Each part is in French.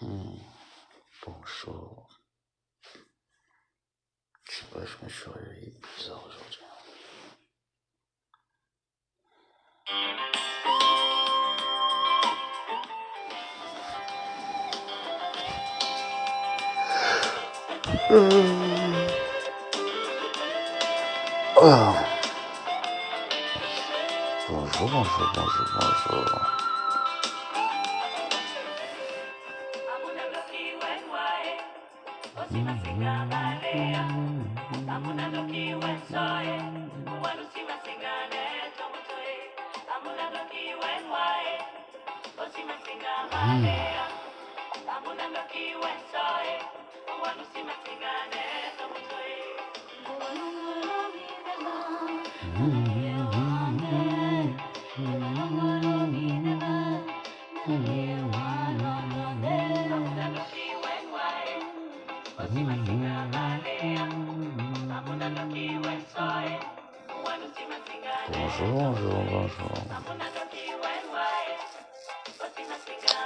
Hmm, Bonjour. Je sais pas, je me suis réveillé bizarre aujourd'hui. Ah, bonjour, bonjour, bonjour, bonjour. Bonjour, bonjour, bonjour.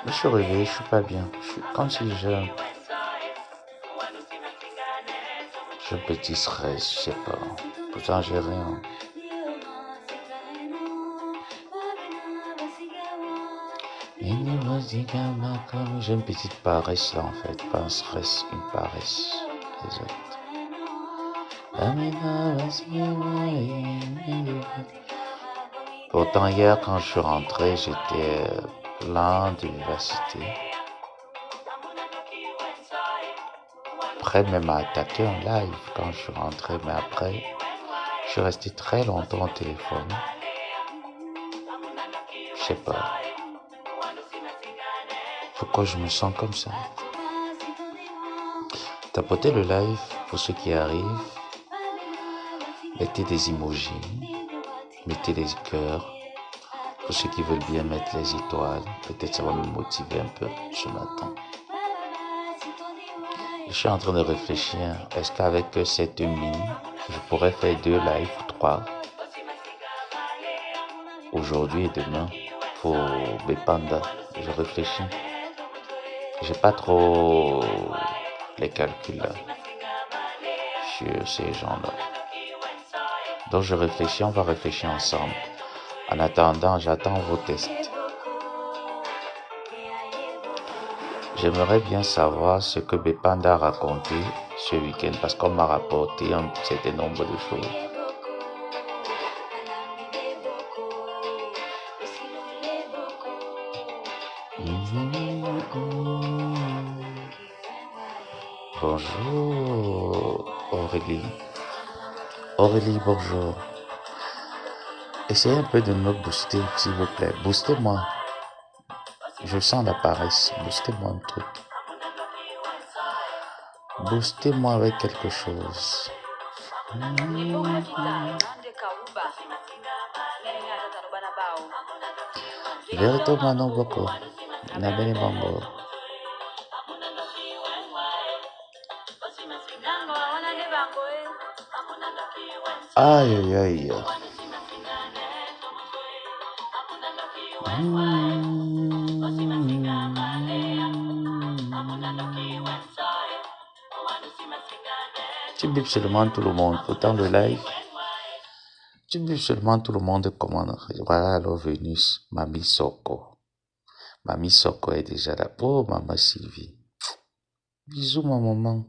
Je suis réveillé, je suis pas bien. Je suis comme si j'ai un petit stress, je sais pas. Pourtant, j'ai rien. J'ai une petite paresse là en fait, pas un stress, une paresse. Désolé. Pourtant hier quand je suis rentré, j'étais plein de vivacité. Prêt même à attaquer en live quand je suis rentré, mais après, je suis resté très longtemps au téléphone. Je sais pas pourquoi je me sens comme ça. Tapotez le live pour ceux qui arrivent. Mettez des emojis, mettez des cœurs. Pour ceux qui veulent bien mettre les étoiles, peut-être ça va me motiver un peu ce matin. Je suis en train de réfléchir, est-ce qu'avec cette mine, je pourrais faire 2 lives ou 3 aujourd'hui et demain pour Bepanda. Je réfléchis. J'ai pas trop les calculs là, sur ces gens-là. Donc je réfléchis, on va réfléchir ensemble. En attendant, j'attends vos tests. J'aimerais bien savoir ce que Bepanda a raconté ce week-end parce qu'on m'a rapporté un certain nombre de choses. Bonjour Aurélie. Aurélie, bonjour. Essayez un peu de me booster, s'il vous plaît. Boostez-moi. Je sens la paresse. Boostez-moi un truc. Boostez-moi avec quelque chose. Verito Manon Boko. Nabene Bambo. Aïe aïe aïe. Tu bipes seulement tout le monde. Pourtant le live. Tu bipes seulement tout le monde commande. Voilà alors Vénus. Mamie Soko. Mamie Soko est déjà là. Oh maman Sylvie. Bisous ma maman.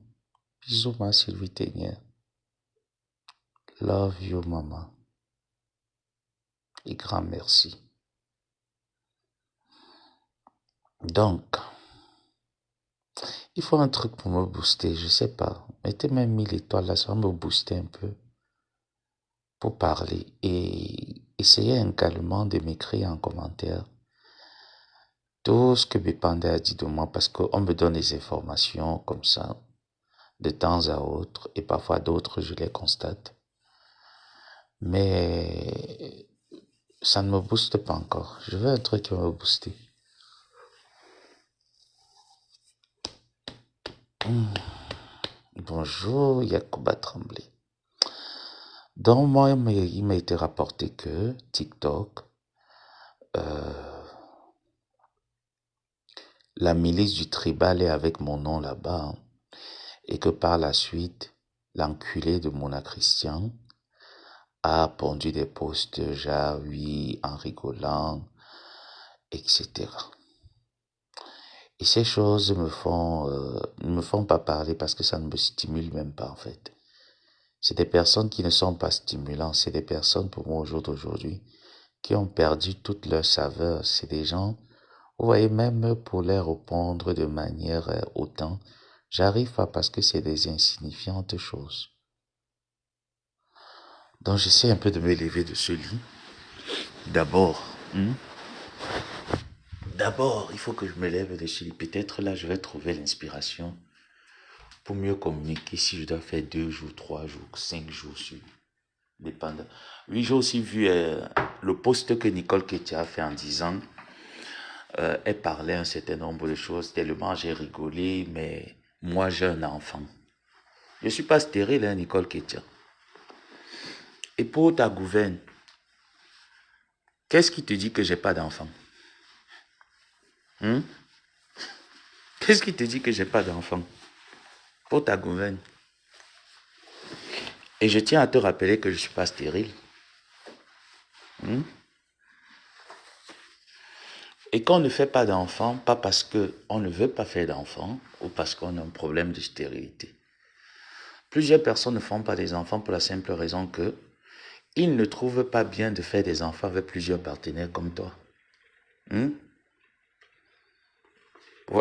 Bisous ma Sylvie Ténière. Love you maman. Et grand merci. Donc, il faut un truc pour me booster, je sais pas. Mettez même 1000 étoiles là, ça va me booster un peu pour parler. Et essayez également de m'écrire en commentaire tout ce que Bepanda a dit de moi parce qu'on me donne des informations comme ça de temps à autre et parfois d'autres je les constate. Mais ça ne me booste pas encore. Je veux un truc qui va me booster. Bonjour Yacouba Tremblay. Donc moi, il m'a été rapporté que TikTok la milice du tribal est avec mon nom là-bas, hein, et que par la suite, l'enculé de Mona Christian a pondu des posts genre oui, en rigolant, etc. Et ces choses ne me font pas parler parce que ça ne me stimule même pas en fait. C'est des personnes qui ne sont pas stimulantes, c'est des personnes pour moi au jour d'aujourd'hui qui ont perdu toute leur saveur. C'est des gens, vous voyez, même pour les répondre de manière autant, j'arrive pas parce que c'est des insignifiantes choses. Donc j'essaie un peu de me lever de ce lit. D'abord, d'abord, il faut que je me lève de ce lit. Peut-être là, je vais trouver l'inspiration pour mieux communiquer si je dois faire 2 jours, 3 jours, 5 jours sur dépendant. Oui, j'ai aussi vu le post que Nicole Ketia a fait en disant elle parlait un certain nombre de choses, tellement j'ai rigolé, mais moi j'ai un enfant. Je ne suis pas stérile, hein, Nicole Ketia. Et pour ta gouverne, qu'est-ce qui te dit que j'ai pas d'enfant? Hein? Qu'est-ce qui te dit que j'ai pas d'enfant? Pour ta gouverne. Et je tiens à te rappeler que je ne suis pas stérile. Hein? Et qu'on ne fait pas d'enfant, pas parce qu'on ne veut pas faire d'enfant ou parce qu'on a un problème de stérilité. Plusieurs personnes ne font pas des enfants pour la simple raison que ils ne trouvent pas bien de faire des enfants avec plusieurs partenaires comme toi. Hmm?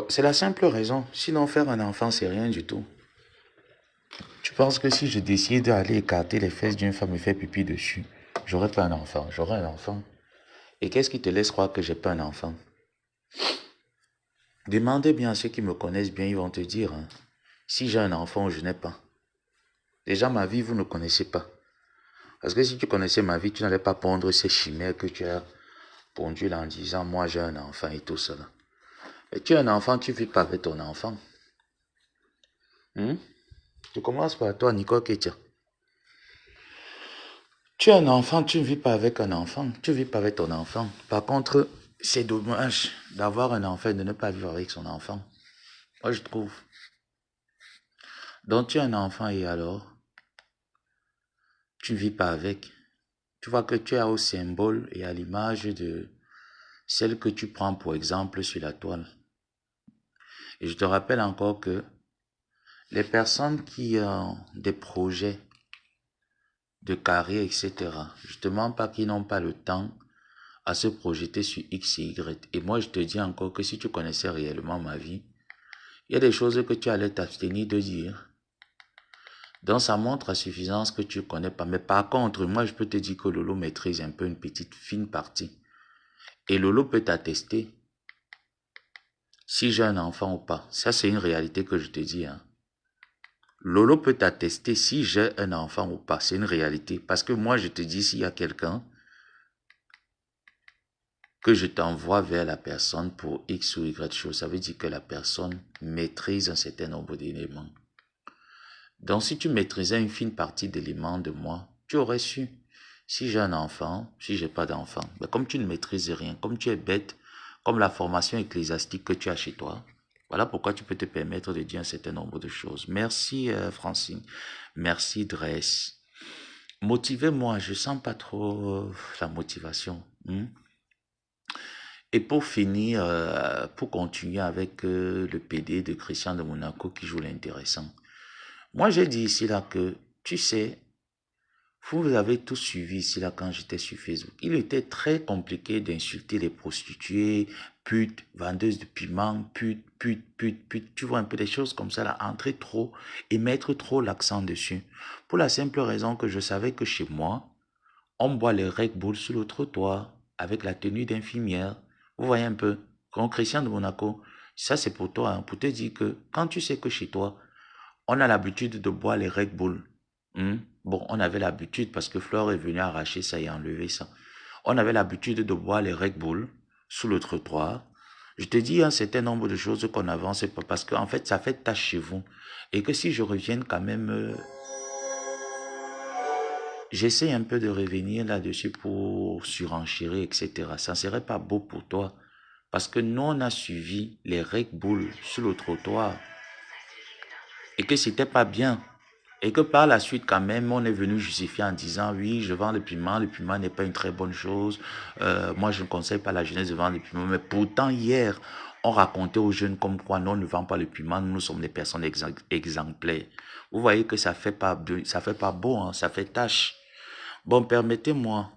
C'est la simple raison. Sinon, faire un enfant, c'est rien du tout. Tu penses que si je décide d'aller écarter les fesses d'une femme et faire pipi dessus, j'aurai pas un enfant? J'aurai un enfant. Et qu'est-ce qui te laisse croire que j'ai pas un enfant? Demandez bien à ceux qui me connaissent bien, ils vont te dire hein, si j'ai un enfant ou je n'ai pas. Déjà, ma vie, vous ne connaissez pas. Parce que si tu connaissais ma vie, tu n'allais pas pondre ces chimères que tu as pondues là en disant moi j'ai un enfant et tout cela. Et tu as un enfant, tu ne vis pas avec ton enfant. Tu commences par toi, Nicole Ketia. Tu as un enfant, tu ne vis pas avec un enfant. Tu ne vis pas avec ton enfant. Par contre, c'est dommage d'avoir un enfant et de ne pas vivre avec son enfant. Moi, je trouve. Donc, tu as un enfant et alors, tu ne vis pas avec. Tu vois que tu es au symbole et à l'image de celle que tu prends pour exemple sur la toile. Et je te rappelle encore que les personnes qui ont des projets de carrière, etc., justement pas qui n'ont pas le temps à se projeter sur X et Y. Et moi, je te dis encore que si tu connaissais réellement ma vie, il y a des choses que tu allais t'abstenir de dire. Donc, ça montre à suffisance que tu ne connais pas. Mais par contre, moi, je peux te dire que Lolo maîtrise un peu une petite fine partie. Et Lolo peut t'attester si j'ai un enfant ou pas. Ça, c'est une réalité que je te dis. Hein. Lolo peut t'attester si j'ai un enfant ou pas. C'est une réalité. Parce que moi, je te dis, s'il y a quelqu'un que je t'envoie vers la personne pour X ou Y chose, ça veut dire que la personne maîtrise un certain nombre d'éléments. Donc, si tu maîtrisais une fine partie d'éléments de moi, tu aurais su. Si j'ai un enfant, si j'ai pas d'enfant, mais comme tu ne maîtrises rien, comme tu es bête, comme la formation ecclésiastique que tu as chez toi, voilà pourquoi tu peux te permettre de dire un certain nombre de choses. Merci Francine, merci Dress. Motivez-moi, je sens pas trop la motivation. Et pour finir, pour continuer avec le PD de Christian de Monaco qui joue l'intéressant. Moi, j'ai dit ici là que, tu sais, vous avez tous suivi ici là quand j'étais sur Facebook. Il était très compliqué d'insulter les prostituées, putes, vendeuses de piments, putes, putes, putes, putes. Tu vois un peu des choses comme ça là, entrer trop et mettre trop l'accent dessus. Pour la simple raison que je savais que chez moi, on boit les Red Bull sur le trottoir avec la tenue d'infirmière. Vous voyez un peu, comme Christian de Monaco. Ça, c'est pour toi, hein, pour te dire que quand tu sais que chez toi, on a l'habitude de boire les Red Bull. Bon, on avait l'habitude parce que Flore est venue arracher ça et enlever ça. On avait l'habitude de boire les Red Bull sous le trottoir. Je te dis un certain nombre de choses qu'on avance pas parce qu'en fait, ça fait tâche chez vous. Et que si je revienne quand même, j'essaie un peu de revenir là-dessus pour surenchérir, etc. Ça ne serait pas beau pour toi. Parce que nous, on a suivi les Red Bull sur le trottoir. Et que c'était pas bien. Et que par la suite, quand même, on est venu justifier en disant, oui, je vends le piment n'est pas une très bonne chose. Moi, je ne conseille pas à la jeunesse de vendre le piment. Mais pourtant, hier, on racontait aux jeunes comme quoi, non, on ne vend pas le piment, nous sommes des personnes exemplaires. Vous voyez que ça fait pas beau, hein, ça fait tâche. Bon, permettez-moi.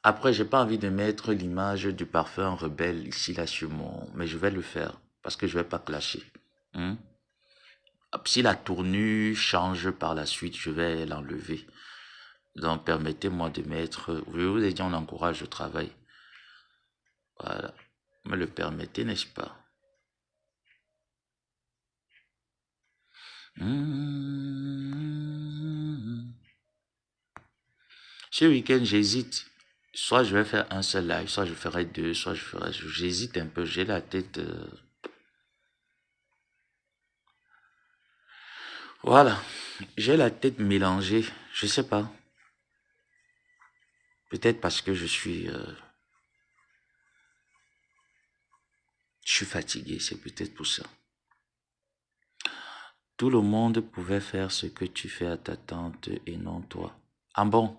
Après, j'ai pas envie de mettre l'image du parfum rebelle ici, là, sur mon... Mais je vais le faire, parce que je vais pas clasher. Hmm? Si la tournure change par la suite, je vais l'enlever. Donc, permettez-moi de mettre... Je vous ai dit, on encourage le travail. Voilà. Me le permettez, n'est-ce pas? Ce week-end, j'hésite. Soit je vais faire un seul live, soit je ferai deux, soit je ferai... J'hésite un peu, j'ai la tête... Voilà. J'ai la tête mélangée. Je sais pas. Peut-être parce que je suis fatigué, c'est peut-être pour ça. Tout le monde pouvait faire ce que tu fais à ta tante et non toi. Ah bon?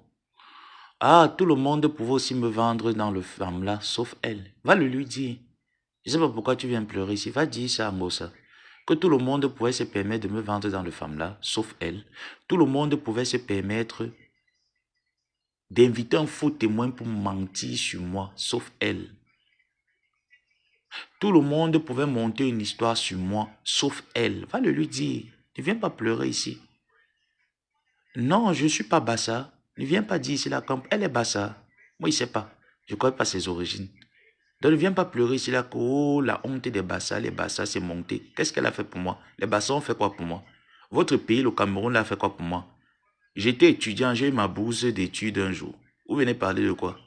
Ah, tout le monde pouvait aussi me vendre dans le femme-là, sauf elle. Va le lui dire. Je sais pas pourquoi tu viens pleurer ici. Va dire ça à Mossa. Que tout le monde pouvait se permettre de me vendre dans le femme-là, sauf elle. Tout le monde pouvait se permettre d'inviter un faux témoin pour mentir sur moi, sauf elle. Tout le monde pouvait monter une histoire sur moi, sauf elle. Va le lui dire. Ne viens pas pleurer ici. Non, je ne suis pas Bassa. Ne viens pas dire ici là comme elle est Bassa. Moi, il ne sait pas. Je ne connais pas ses origines. Donc, ne viens pas pleurer ici là que oh, la honte des Bassa, les Bassa, c'est monté. Qu'est-ce qu'elle a fait pour moi? Les Bassa ont fait quoi pour moi? Votre pays, le Cameroun, l'a fait quoi pour moi? J'étais étudiant, j'ai eu ma bourse d'études un jour. Vous venez parler de quoi?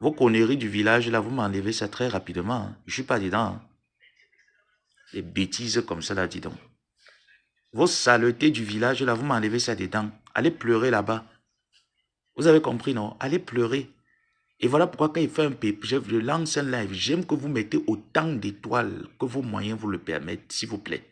Vos conneries du village, là, vous m'enlevez ça très rapidement. Hein. Je ne suis pas dedans. Hein. Des bêtises comme ça, là, dis donc. Vos saletés du village, là, vous m'enlevez ça dedans. Allez pleurer là-bas. Vous avez compris, non? Allez pleurer. Et voilà pourquoi quand il fait un papier, je lance un live. J'aime que vous mettez autant d'étoiles que vos moyens vous le permettent, s'il vous plaît.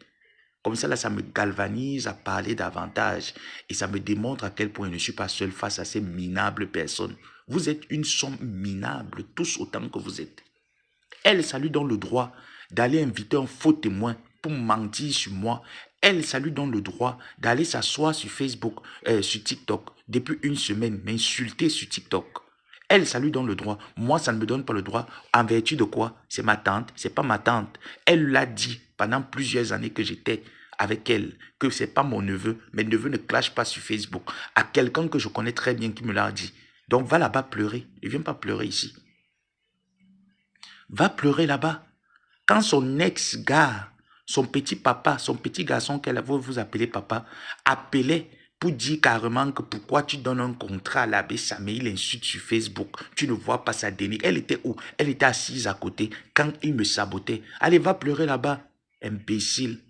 Comme ça, là, ça me galvanise à parler davantage. Et ça me démontre à quel point je ne suis pas seul face à ces minables personnes. Vous êtes une somme minable, tous autant que vous êtes. Elle, ça lui donne le droit d'aller inviter un faux témoin pour mentir sur moi. Elle, ça lui donne le droit d'aller s'asseoir sur Facebook, sur TikTok, depuis une semaine, m'insulter sur TikTok. Elle, ça lui donne le droit. Moi, ça ne me donne pas le droit. En vertu de quoi? C'est ma tante, c'est pas ma tante. Elle l'a dit pendant plusieurs années que j'étais avec elle, que c'est pas mon neveu. Mes neveux ne clashent pas sur Facebook. À quelqu'un que je connais très bien qui me l'a dit. Donc, va là-bas pleurer. Ne viens pas pleurer ici. Va pleurer là-bas. Quand son ex-gars, son petit papa, son petit garçon qu'elle vous appelez papa, appelait pour dire carrément que pourquoi tu donnes un contrat à l'abbé Samé, il insulte sur Facebook, tu ne vois pas sa dénigre. Elle était où? Elle était assise à côté quand il me sabotait. Allez, va pleurer là-bas, imbécile.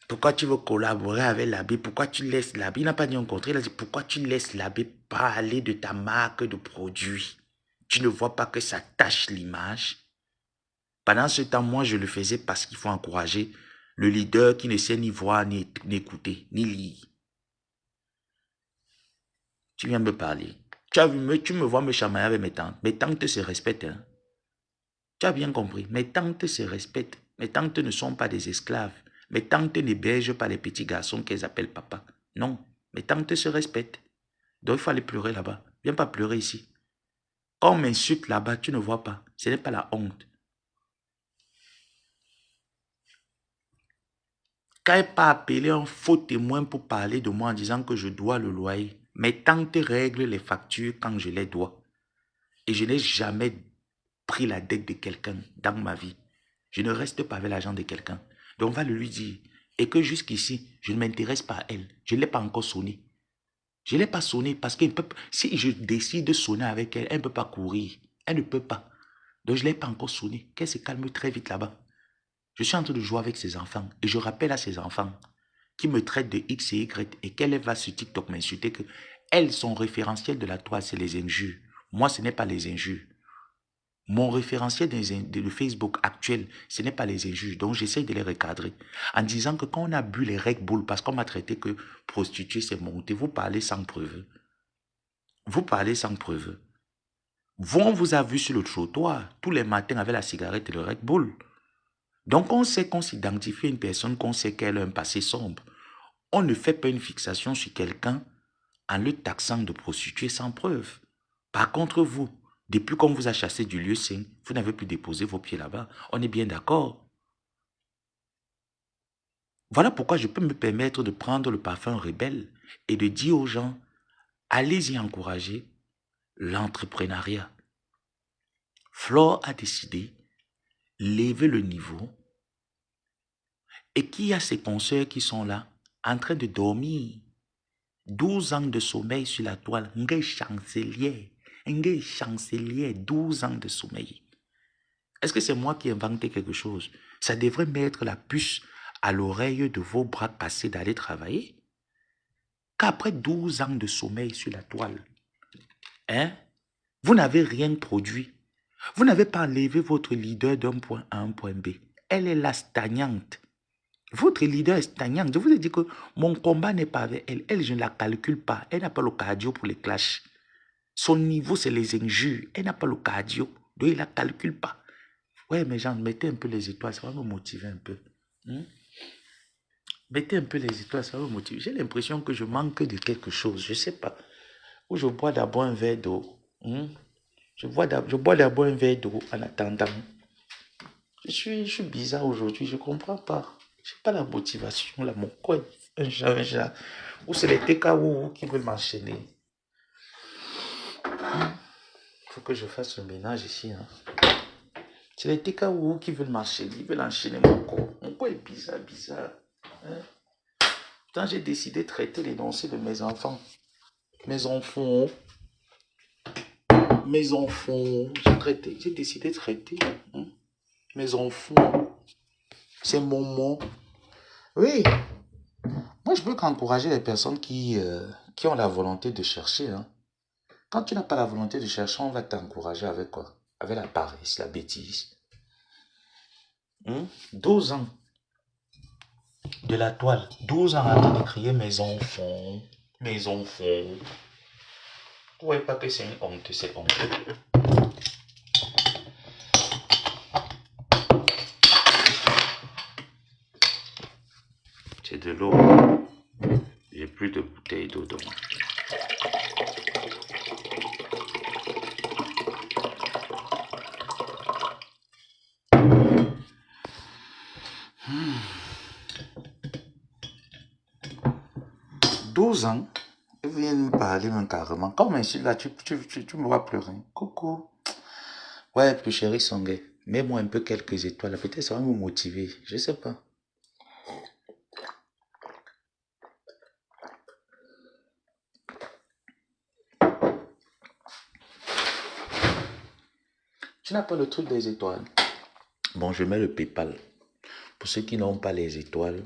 Pourquoi tu veux collaborer avec l'abbé? Pourquoi tu laisses l'abbé? Il n'a pas dit un contrat, il a dit pourquoi tu laisses l'abbé parler de ta marque de produit? Tu ne vois pas que ça tâche l'image? Pendant ce temps, moi, je le faisais parce qu'il faut encourager le leader qui ne sait ni voir, ni écouter, ni lire. Tu viens me parler. Tu me vois me chamailler avec mes tantes. Mes tantes se respectent. Hein? Tu as bien compris. Mes tantes se respectent. Mes tantes ne sont pas des esclaves. Mes tantes n'hébergent pas les petits garçons qu'elles appellent papa. Non. Mes tantes se respectent. Donc, il faut aller pleurer là-bas. Viens pas pleurer ici. Quand on m'insulte là-bas, tu ne vois pas. Ce n'est pas la honte. Quand elle pas appelé un faux témoin pour parler de moi en disant que je dois le loyer, mes tantes règlent les factures quand je les dois. Et je n'ai jamais pris la dette de quelqu'un dans ma vie. Je ne reste pas avec l'argent de quelqu'un. Donc on va le lui dire. Et que jusqu'ici, je ne m'intéresse pas à elle. Je ne l'ai pas encore sonné. Je ne l'ai pas sonné parce que si je décide de sonner avec elle, elle ne peut pas courir. Elle ne peut pas. Donc je ne l'ai pas encore sonné. Qu'elle se calme très vite là-bas. Je suis en train de jouer avec ses enfants et je rappelle à ses enfants qui me traitent de X et Y et qu'elle va sur TikTok m'insulter que Elle, son référentiel de la toile, c'est les injures. Moi, ce n'est pas les injures. Mon référentiel de Facebook actuel, ce n'est pas les injures. Donc, j'essaie de les recadrer. En disant que quand on a bu les Red Bull, parce qu'on m'a traité que prostituée, c'est monté, vous parlez sans preuve. Vous parlez sans preuve. Vous, on vous a vu sur le trottoir, tous les matins avec la cigarette et le Red Bull. Donc, on sait qu'on s'identifie à une personne, qu'on sait qu'elle a un passé sombre. On ne fait pas une fixation sur quelqu'un en le taxant de prostituée sans preuve. Par contre, vous, depuis qu'on vous a chassé du lieu saint, vous n'avez plus déposé vos pieds là-bas. On est bien d'accord. Voilà pourquoi je peux me permettre de prendre le parfum rebelle et de dire aux gens, allez-y encourager l'entrepreneuriat. Flore a décidé lever le niveau et qu'il y a ses consoeurs qui sont là en train de dormir. 12 ans de sommeil sur la toile. Ngay chancelier, 12 ans de sommeil. Est-ce que c'est moi qui ai inventé quelque chose? Ça devrait mettre la puce à l'oreille de vos bras cassés d'aller travailler. Qu'après 12 ans de sommeil sur la toile, hein, vous n'avez rien produit. Vous n'avez pas levé votre leader d'un point A à un point B. Elle est la stagnante. Votre leader est stagnante. Je vous ai dit que mon combat n'est pas avec elle. Elle, je ne la calcule pas. Elle n'a pas le cardio pour les clashs. Son niveau, c'est les injures. Elle n'a pas le cardio. Donc, il ne la calcule pas. Ouais, mais Jean, mettez un peu les étoiles. Ça va me motiver un peu. Mettez un peu les étoiles. Ça va me motiver. J'ai l'impression que je manque de quelque chose. Je ne sais pas. Ou je bois d'abord un verre d'eau. Je bois d'abord un verre d'eau en attendant. Je suis bizarre aujourd'hui. Je ne comprends pas. Je n'ai pas la motivation là. Mon corps, un genre. Ou c'est les TKO qui veulent m'enchaîner. Il faut que je fasse le ménage ici. C'est les TKO qui veulent m'enchaîner. Ils veulent enchaîner mon corps. Mon corps est bizarre. Quand j'ai décidé de traiter l'énoncé de mes enfants. Mes enfants. J'ai décidé de traiter. Mes enfants. C'est mon mot. Oui. Moi, je peux qu'encourager les personnes qui ont la volonté de chercher. Quand tu n'as pas la volonté de chercher, on va t'encourager avec quoi? Avec la paresse, la bêtise. 12 ans de la toile. 12 ans à de crier mes enfants. Mes enfants. Vous voyez pas que c'est une honte, c'est honte. C'est de l'eau. J'ai plus de bouteilles d'eau dans moi. Douze ans, ils viennent me parler même carrément. Comme un là, tu me vois pleurer. Coucou. Ouais, plus chérie Songé, mets-moi un peu quelques étoiles. Peut-être ça va me motiver. Je sais pas. Tu n'as pas le truc des étoiles. Bon, je mets le PayPal. Pour ceux qui n'ont pas les étoiles,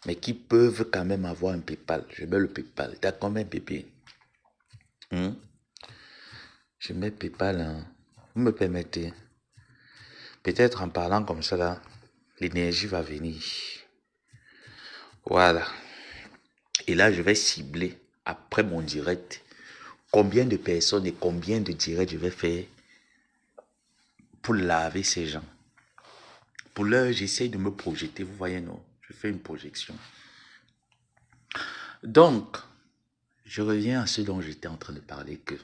mais qui peuvent quand même avoir un PayPal. Je mets le PayPal. T'as combien, bébé? Je mets PayPal. Vous me permettez? Peut-être en parlant comme ça, là, l'énergie va venir. Voilà. Et là, je vais cibler, après mon direct, combien de personnes et combien de directs je vais faire pour laver ces gens. Pour l'heure, j'essaie de me projeter. Vous voyez, non? Je fais une projection. Donc, je reviens à ce dont j'étais en train de parler, que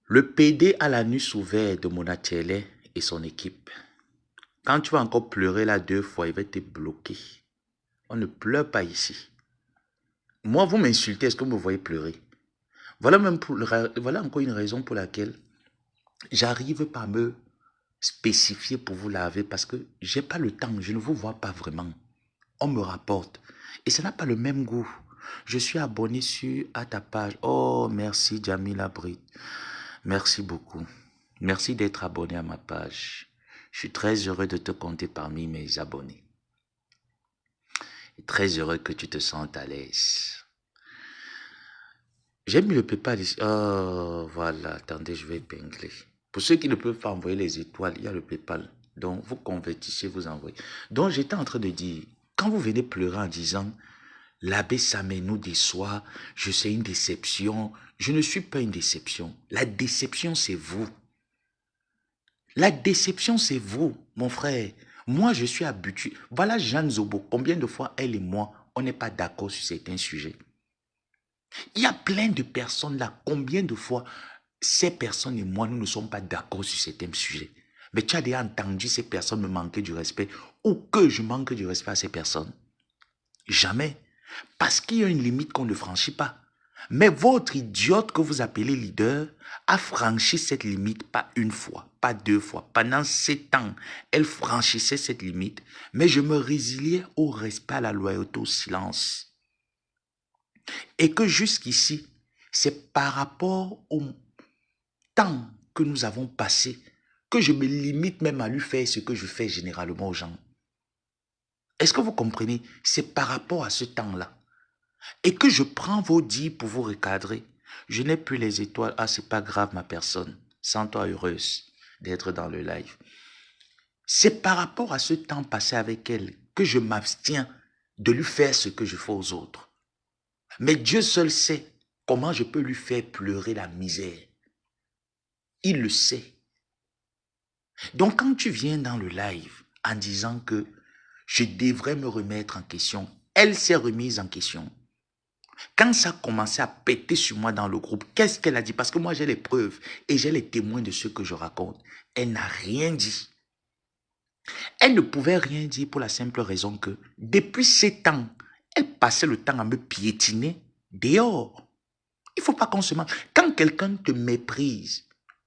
le PD à l'anus ouvert de Monatiele et son équipe, quand tu vas encore pleurer là 2 fois, il va te bloquer. On ne pleure pas ici. Moi, vous m'insultez, est-ce que vous me voyez pleurer? Voilà encore une raison pour laquelle j'arrive pas à me spécifier pour vous laver, parce que j'ai pas le temps, je ne vous vois pas vraiment. On me rapporte. Et ça n'a pas le même goût. Je suis abonné à ta page. Oh, merci Jamila Brit. Merci beaucoup. Merci d'être abonné à ma page. Je suis très heureux de te compter parmi mes abonnés. Et très heureux que tu te sentes à l'aise. J'ai mis le PayPal ici. Oh, voilà. Attendez, je vais épingler. Pour ceux qui ne peuvent pas envoyer les étoiles, il y a le PayPal. Donc, vous convertissez, vous envoyez. Donc, j'étais en train de dire, quand vous venez pleurer en disant, l'abbé Samé nous déçoit, je sais une déception, je ne suis pas une déception. La déception, c'est vous. La déception, c'est vous, mon frère. Moi, je suis habitué. Voilà Jeanne Zobo. Combien de fois elle et moi, on n'est pas d'accord sur certains sujets. Il y a plein de personnes là. Combien de fois ces personnes et moi, nous ne sommes pas d'accord sur certains sujets. Mais tu as déjà entendu ces personnes me manquer du respect ou que je manque du respect à ces personnes? Jamais. Parce qu'il y a une limite qu'on ne franchit pas. Mais votre idiote que vous appelez leader a franchi cette limite pas une fois, pas deux fois. Pendant 7 ans, elle franchissait cette limite, mais je me résiliais au respect, à la loyauté, au silence. Et que jusqu'ici, c'est par rapport au temps que nous avons passé que je me limite même à lui faire ce que je fais généralement aux gens. Est-ce que vous comprenez? C'est par rapport à ce temps-là. Et que je prends vos dits pour vous recadrer. Je n'ai plus les étoiles. Ah, c'est pas grave, ma personne. Sens-toi heureuse d'être dans le live. C'est par rapport à ce temps passé avec elle que je m'abstiens de lui faire ce que je fais aux autres. Mais Dieu seul sait comment je peux lui faire pleurer la misère. Il le sait. Donc quand tu viens dans le live en disant que je devrais me remettre en question, elle s'est remise en question. Quand ça a commencé à péter sur moi dans le groupe, qu'est-ce qu'elle a dit? Parce que moi, j'ai les preuves et j'ai les témoins de ce que je raconte. Elle n'a rien dit. Elle ne pouvait rien dire pour la simple raison que depuis 7 ans, elle passait le temps à me piétiner dehors. Il ne faut pas qu'on se mente. Quand quelqu'un te méprise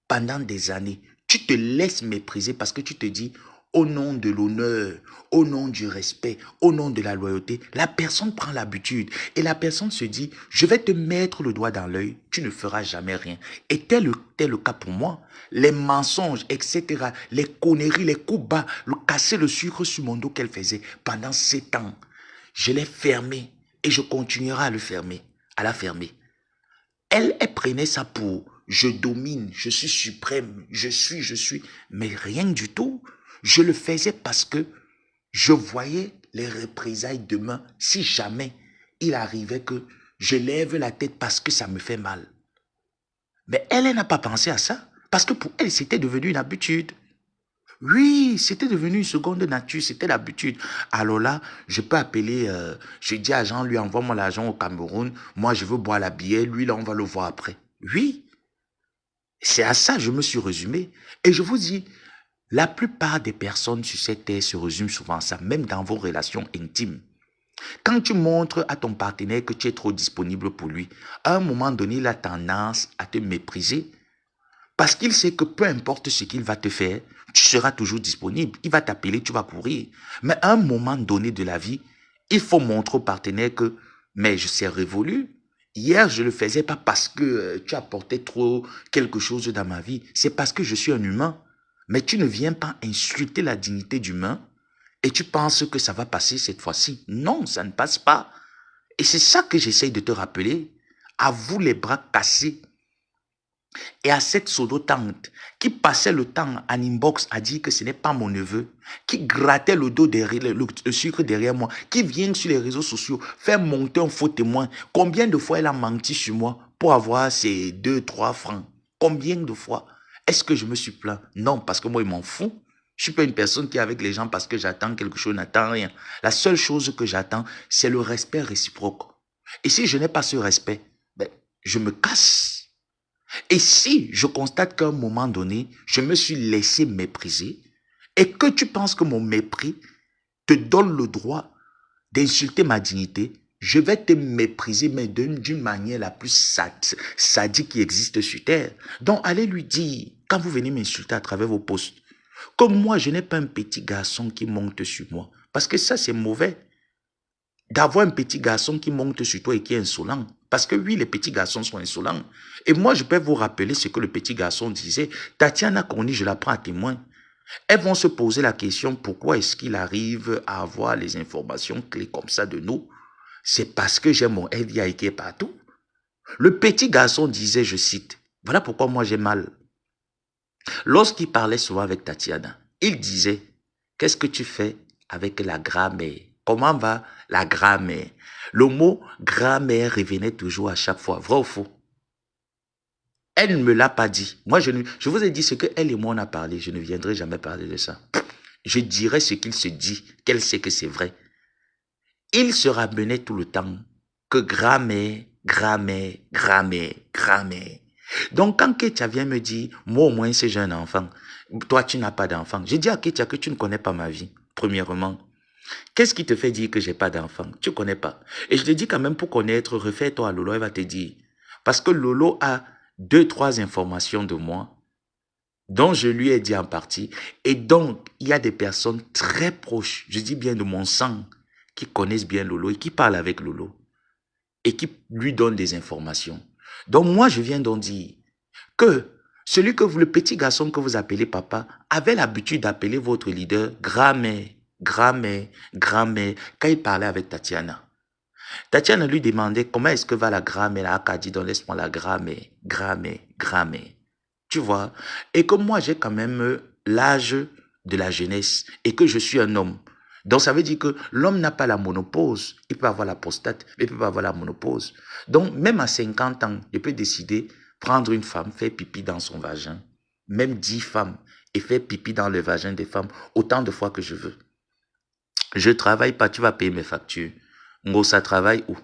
pendant des années, tu te laisses mépriser parce que tu te dis, au nom de l'honneur, au nom du respect, au nom de la loyauté, la personne prend l'habitude et la personne se dit, je vais te mettre le doigt dans l'œil, tu ne feras jamais rien. Et tel le cas pour moi. Les mensonges, etc., les conneries, les coups bas, le casser le sucre sur mon dos qu'elle faisait pendant 7 ans, je l'ai fermé et je continuerai à le fermer, à la fermer. Elle prenait ça pour je domine, je suis suprême, je suis, mais rien du tout. Je le faisais parce que je voyais les représailles demain si jamais il arrivait que je lève la tête parce que ça me fait mal. Mais elle n'a pas pensé à ça parce que pour elle, c'était devenu une habitude. Oui, c'était devenu une seconde nature, c'était l'habitude. Alors là, je peux appeler, je dis à Jean, lui envoie-moi l'argent au Cameroun, moi je veux boire la bière, lui là on va le voir après. Oui, c'est à ça que je me suis résumé. Et je vous dis, la plupart des personnes sur cette terre se résument souvent à ça, même dans vos relations intimes. Quand tu montres à ton partenaire que tu es trop disponible pour lui, à un moment donné, il a tendance à te mépriser. Parce qu'il sait que peu importe ce qu'il va te faire, tu seras toujours disponible. Il va t'appeler, tu vas courir. Mais à un moment donné de la vie, il faut montrer au partenaire que, mais je sais révolu. Hier, je ne le faisais pas parce que tu apportais trop quelque chose dans ma vie. C'est parce que je suis un humain. Mais tu ne viens pas insulter la dignité d'humain et tu penses que ça va passer cette fois-ci. Non, ça ne passe pas. Et c'est ça que j'essaye de te rappeler. À vous les bras cassés. Et à cette sodo-tante qui passait le temps en inbox à dire que ce n'est pas mon neveu, qui grattait le dos derrière, le sucre derrière moi, qui vient sur les réseaux sociaux faire monter un faux témoin. Combien de fois elle a menti sur moi pour avoir ses 2, 3 francs? Combien de fois? Est-ce que je me suis plaint? Non, parce que moi, il m'en fout. Je ne suis pas une personne qui est avec les gens parce que j'attends quelque chose, n'attends rien. La seule chose que j'attends, c'est le respect réciproque. Et si je n'ai pas ce respect, ben, je me casse. Et si je constate qu'à un moment donné, je me suis laissé mépriser et que tu penses que mon mépris te donne le droit d'insulter ma dignité, je vais te mépriser, mais d'une manière la plus sadique qui existe sur terre. Donc, allez lui dire, quand vous venez m'insulter à travers vos posts, comme moi, je n'ai pas un petit garçon qui monte sur moi. Parce que ça, c'est mauvais d'avoir un petit garçon qui monte sur toi et qui est insolent. Parce que oui, les petits garçons sont insolents. Et moi, je peux vous rappeler ce que le petit garçon disait. Tatiana Koni, je la prends à témoin. Elles vont se poser la question, pourquoi est-ce qu'il arrive à avoir les informations clés comme ça de nous? C'est parce que j'ai mon FBI qui est partout. Le petit garçon disait, je cite, voilà pourquoi moi j'ai mal. Lorsqu'il parlait souvent avec Tatiana, il disait, qu'est-ce que tu fais avec la grand-mère? Comment va la grand-mère? Le mot grand-mère revenait toujours à chaque fois, vrai ou faux? Elle ne me l'a pas dit. Moi, je vous ai dit ce qu'elle et moi on a parlé. Je ne viendrai jamais parler de ça. Je dirai ce qu'il se dit, qu'elle sait que c'est vrai. Il se ramenait tout le temps que grand-mère, grand-mère, grand-mère, grand-mère. Donc, quand Ketia vient me dire, moi au moins c'est j'ai un enfant, toi tu n'as pas d'enfant. J'ai dit à Ketia que tu ne connais pas ma vie, premièrement. Qu'est-ce qui te fait dire que j'ai pas d'enfant? Tu connais pas. Et je te dis quand même pour connaître, refais-toi à Lolo, elle va te dire. Parce que Lolo a 2, 3 informations de moi dont je lui ai dit en partie. Et donc, il y a des personnes très proches, je dis bien de mon sang, qui connaissent bien Lolo et qui parlent avec Lolo et qui lui donnent des informations. Donc moi, je viens donc dire que celui que vous, le petit garçon que vous appelez papa, avait l'habitude d'appeler votre leader grand-mère, grand-mère, grand-mère, quand il parlait avec Tatiana. Tatiana lui demandait comment est-ce que va la grand-mère, la Akadi, donc laisse-moi la grand-mère, grand-mère, grand-mère. Tu vois? Et que moi, j'ai quand même l'âge de la jeunesse et que je suis un homme. Donc, ça veut dire que l'homme n'a pas la monopause. Il peut avoir la prostate, mais il peut pas avoir la monopause. Donc, même à 50 ans, il peut décider, prendre une femme, faire pipi dans son vagin, même 10 femmes, et faire pipi dans le vagin des femmes autant de fois que je veux. Je travaille pas, tu vas payer mes factures. Ngo, ça travaille où?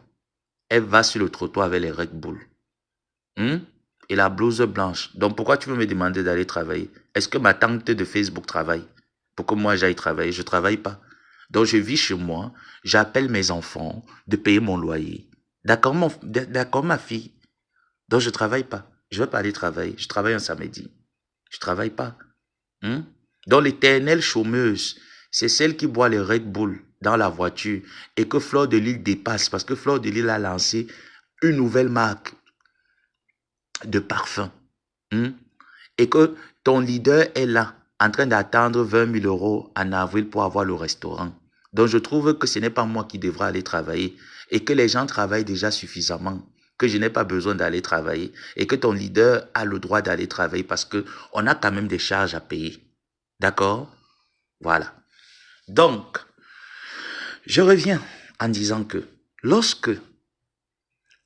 Elle va sur le trottoir avec les Red Bull. Et la blouse blanche. Donc pourquoi tu veux me demander d'aller travailler? Est-ce que ma tante de Facebook travaille? Pour que moi j'aille travailler? Je ne travaille pas. Donc je vis chez moi, j'appelle mes enfants de payer mon loyer. D'accord, d'accord ma fille? Donc je ne travaille pas. Je ne vais pas aller travailler. Je travaille un samedi. Je ne travaille pas. Donc l'éternelle chômeuse, c'est celle qui boit les Red Bull dans la voiture et que Fleur de Lille dépasse parce que Fleur de Lille a lancé une nouvelle marque de parfum. Et que ton leader est là, en train d'attendre 20 000 euros en avril pour avoir le restaurant. Donc je trouve que ce n'est pas moi qui devrais aller travailler et que les gens travaillent déjà suffisamment, que je n'ai pas besoin d'aller travailler et que ton leader a le droit d'aller travailler parce qu'on a quand même des charges à payer. D'accord? Voilà. Donc, je reviens en disant que lorsque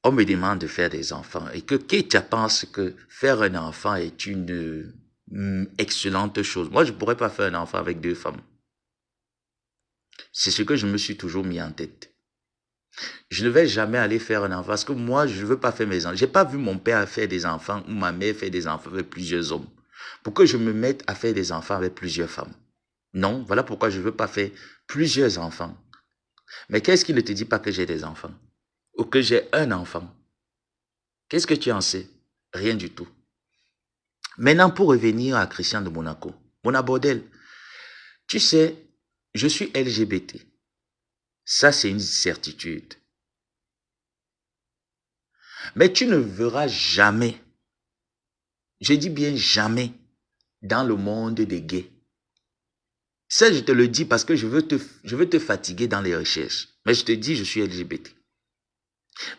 on me demande de faire des enfants et que Ketia pense que faire un enfant est une excellente chose. Moi, je ne pourrais pas faire un enfant avec 2 femmes. C'est ce que je me suis toujours mis en tête. Je ne vais jamais aller faire un enfant parce que moi, je ne veux pas faire mes enfants. Je n'ai pas vu mon père faire des enfants ou ma mère faire des enfants avec plusieurs hommes. Pour que je me mette à faire des enfants avec plusieurs femmes. Non, voilà pourquoi je ne veux pas faire plusieurs enfants. Mais qu'est-ce qui ne te dit pas que j'ai des enfants? Ou que j'ai un enfant? Qu'est-ce que tu en sais? Rien du tout. Maintenant, pour revenir à Christian de Monaco, mon abordel, tu sais, je suis LGBT. Ça, c'est une certitude. Mais tu ne verras jamais, je dis bien jamais, dans le monde des gays. Ça, je te le dis parce que je veux te fatiguer dans les recherches. Mais je te dis, je suis LGBT.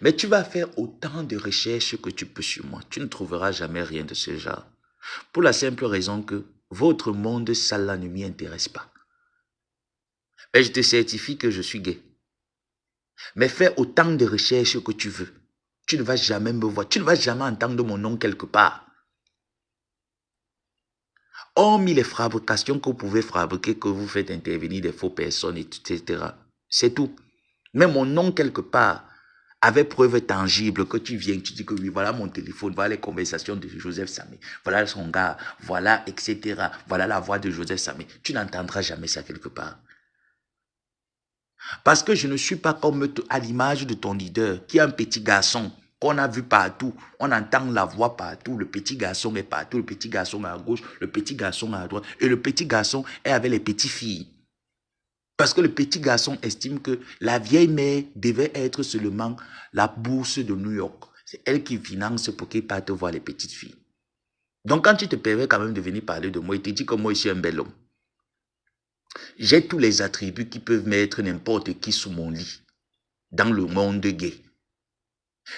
Mais tu vas faire autant de recherches que tu peux sur moi. Tu ne trouveras jamais rien de ce genre. Pour la simple raison que votre monde sale là ne m'y intéresse pas. Mais je te certifie que je suis gay. Mais fais autant de recherches que tu veux. Tu ne vas jamais me voir. Tu ne vas jamais entendre mon nom quelque part. Hormis les fabrications que vous pouvez fabriquer, que vous faites intervenir des faux personnes, etc. C'est tout. Mais mon nom quelque part, avec preuve tangible que tu viens, tu dis que oui, voilà mon téléphone, voilà les conversations de Joseph Samé, voilà son gars, voilà, etc. Voilà la voix de Joseph Samé. Tu n'entendras jamais ça quelque part. Parce que je ne suis pas comme à l'image de ton leader, qui est un petit garçon qu'on a vu partout. On entend la voix partout. Le petit garçon est partout. Le petit garçon est à gauche. Le petit garçon est à droite. Et le petit garçon est avec les petites filles. Parce que le petit garçon estime que la vieille mère devait être seulement la bourse de New York. C'est elle qui finance pour qu'il parte voir les petites filles. Donc quand tu te permets quand même de venir parler de moi, il te dit que moi je suis un bel homme. J'ai tous les attributs qui peuvent mettre n'importe qui sous mon lit dans le monde gay.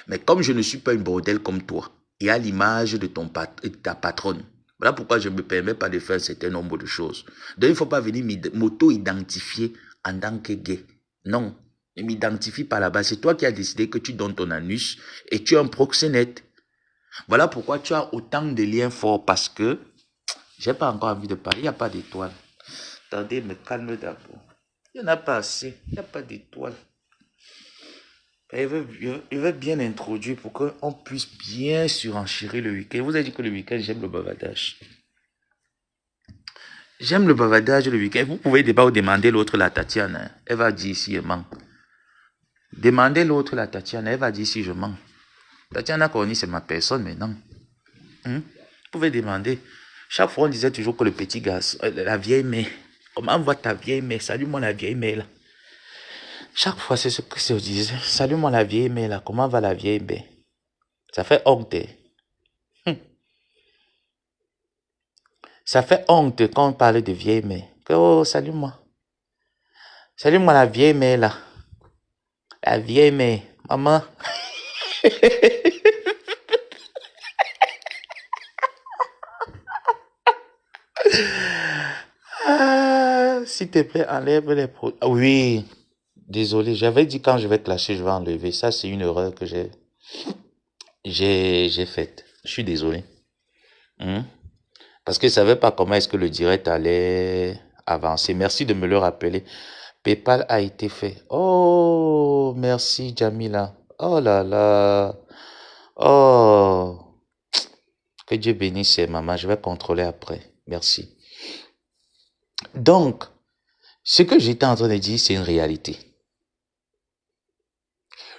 Mais comme je ne suis pas une bordel comme toi, et à l'image de ta patronne, voilà pourquoi je ne me permets pas de faire un certain nombre de choses. Donc, il ne faut pas venir m'auto-identifier en tant que gay. Non, ne m'identifie pas là-bas. C'est toi qui as décidé que tu donnes ton anus et tu es un proxénète. Voilà pourquoi tu as autant de liens forts parce que j'ai pas encore envie de parler. Il n'y a pas d'étoile. Attendez, me calme d'abord. Il n'y en a pas assez. Il n'y a pas d'étoile. Il veut bien introduire pour qu'on puisse bien surenchérir le week-end. Vous avez dit que le week-end, j'aime le bavardage. J'aime le bavardage le week-end. Vous pouvez d'abord demander l'autre, la Tatiana. Hein. Elle va dire si elle ment. Demandez l'autre, la Tatiana. Elle va dire si je mens. Tatiana Corny, c'est ma personne maintenant. Vous pouvez demander. Chaque fois, on disait toujours que le petit garçon, la vieille mère. Comment va ta vieille mère? Salut-moi la vieille mère là. Chaque fois, c'est ce que se disait. Salut-moi la vieille mère là. Comment va la vieille mère? Ça fait honte. Ça fait honte quand on parle de vieille mère. Oh, salut-moi. Salut-moi la vieille mère là. La vieille mère. Maman. S'il te plaît, enlève les produits. Oui. Désolé, j'avais dit quand je vais clasher, je vais enlever. Ça, c'est une erreur que j'ai faite. Je suis désolé. Parce que je ne savais pas comment est-ce que le direct allait avancer. Merci de me le rappeler. PayPal a été fait. Oh, merci Jamila. Oh là là. Oh. Que Dieu bénisse maman. Je vais contrôler après. Merci. Donc, ce que j'étais en train de dire, c'est une réalité.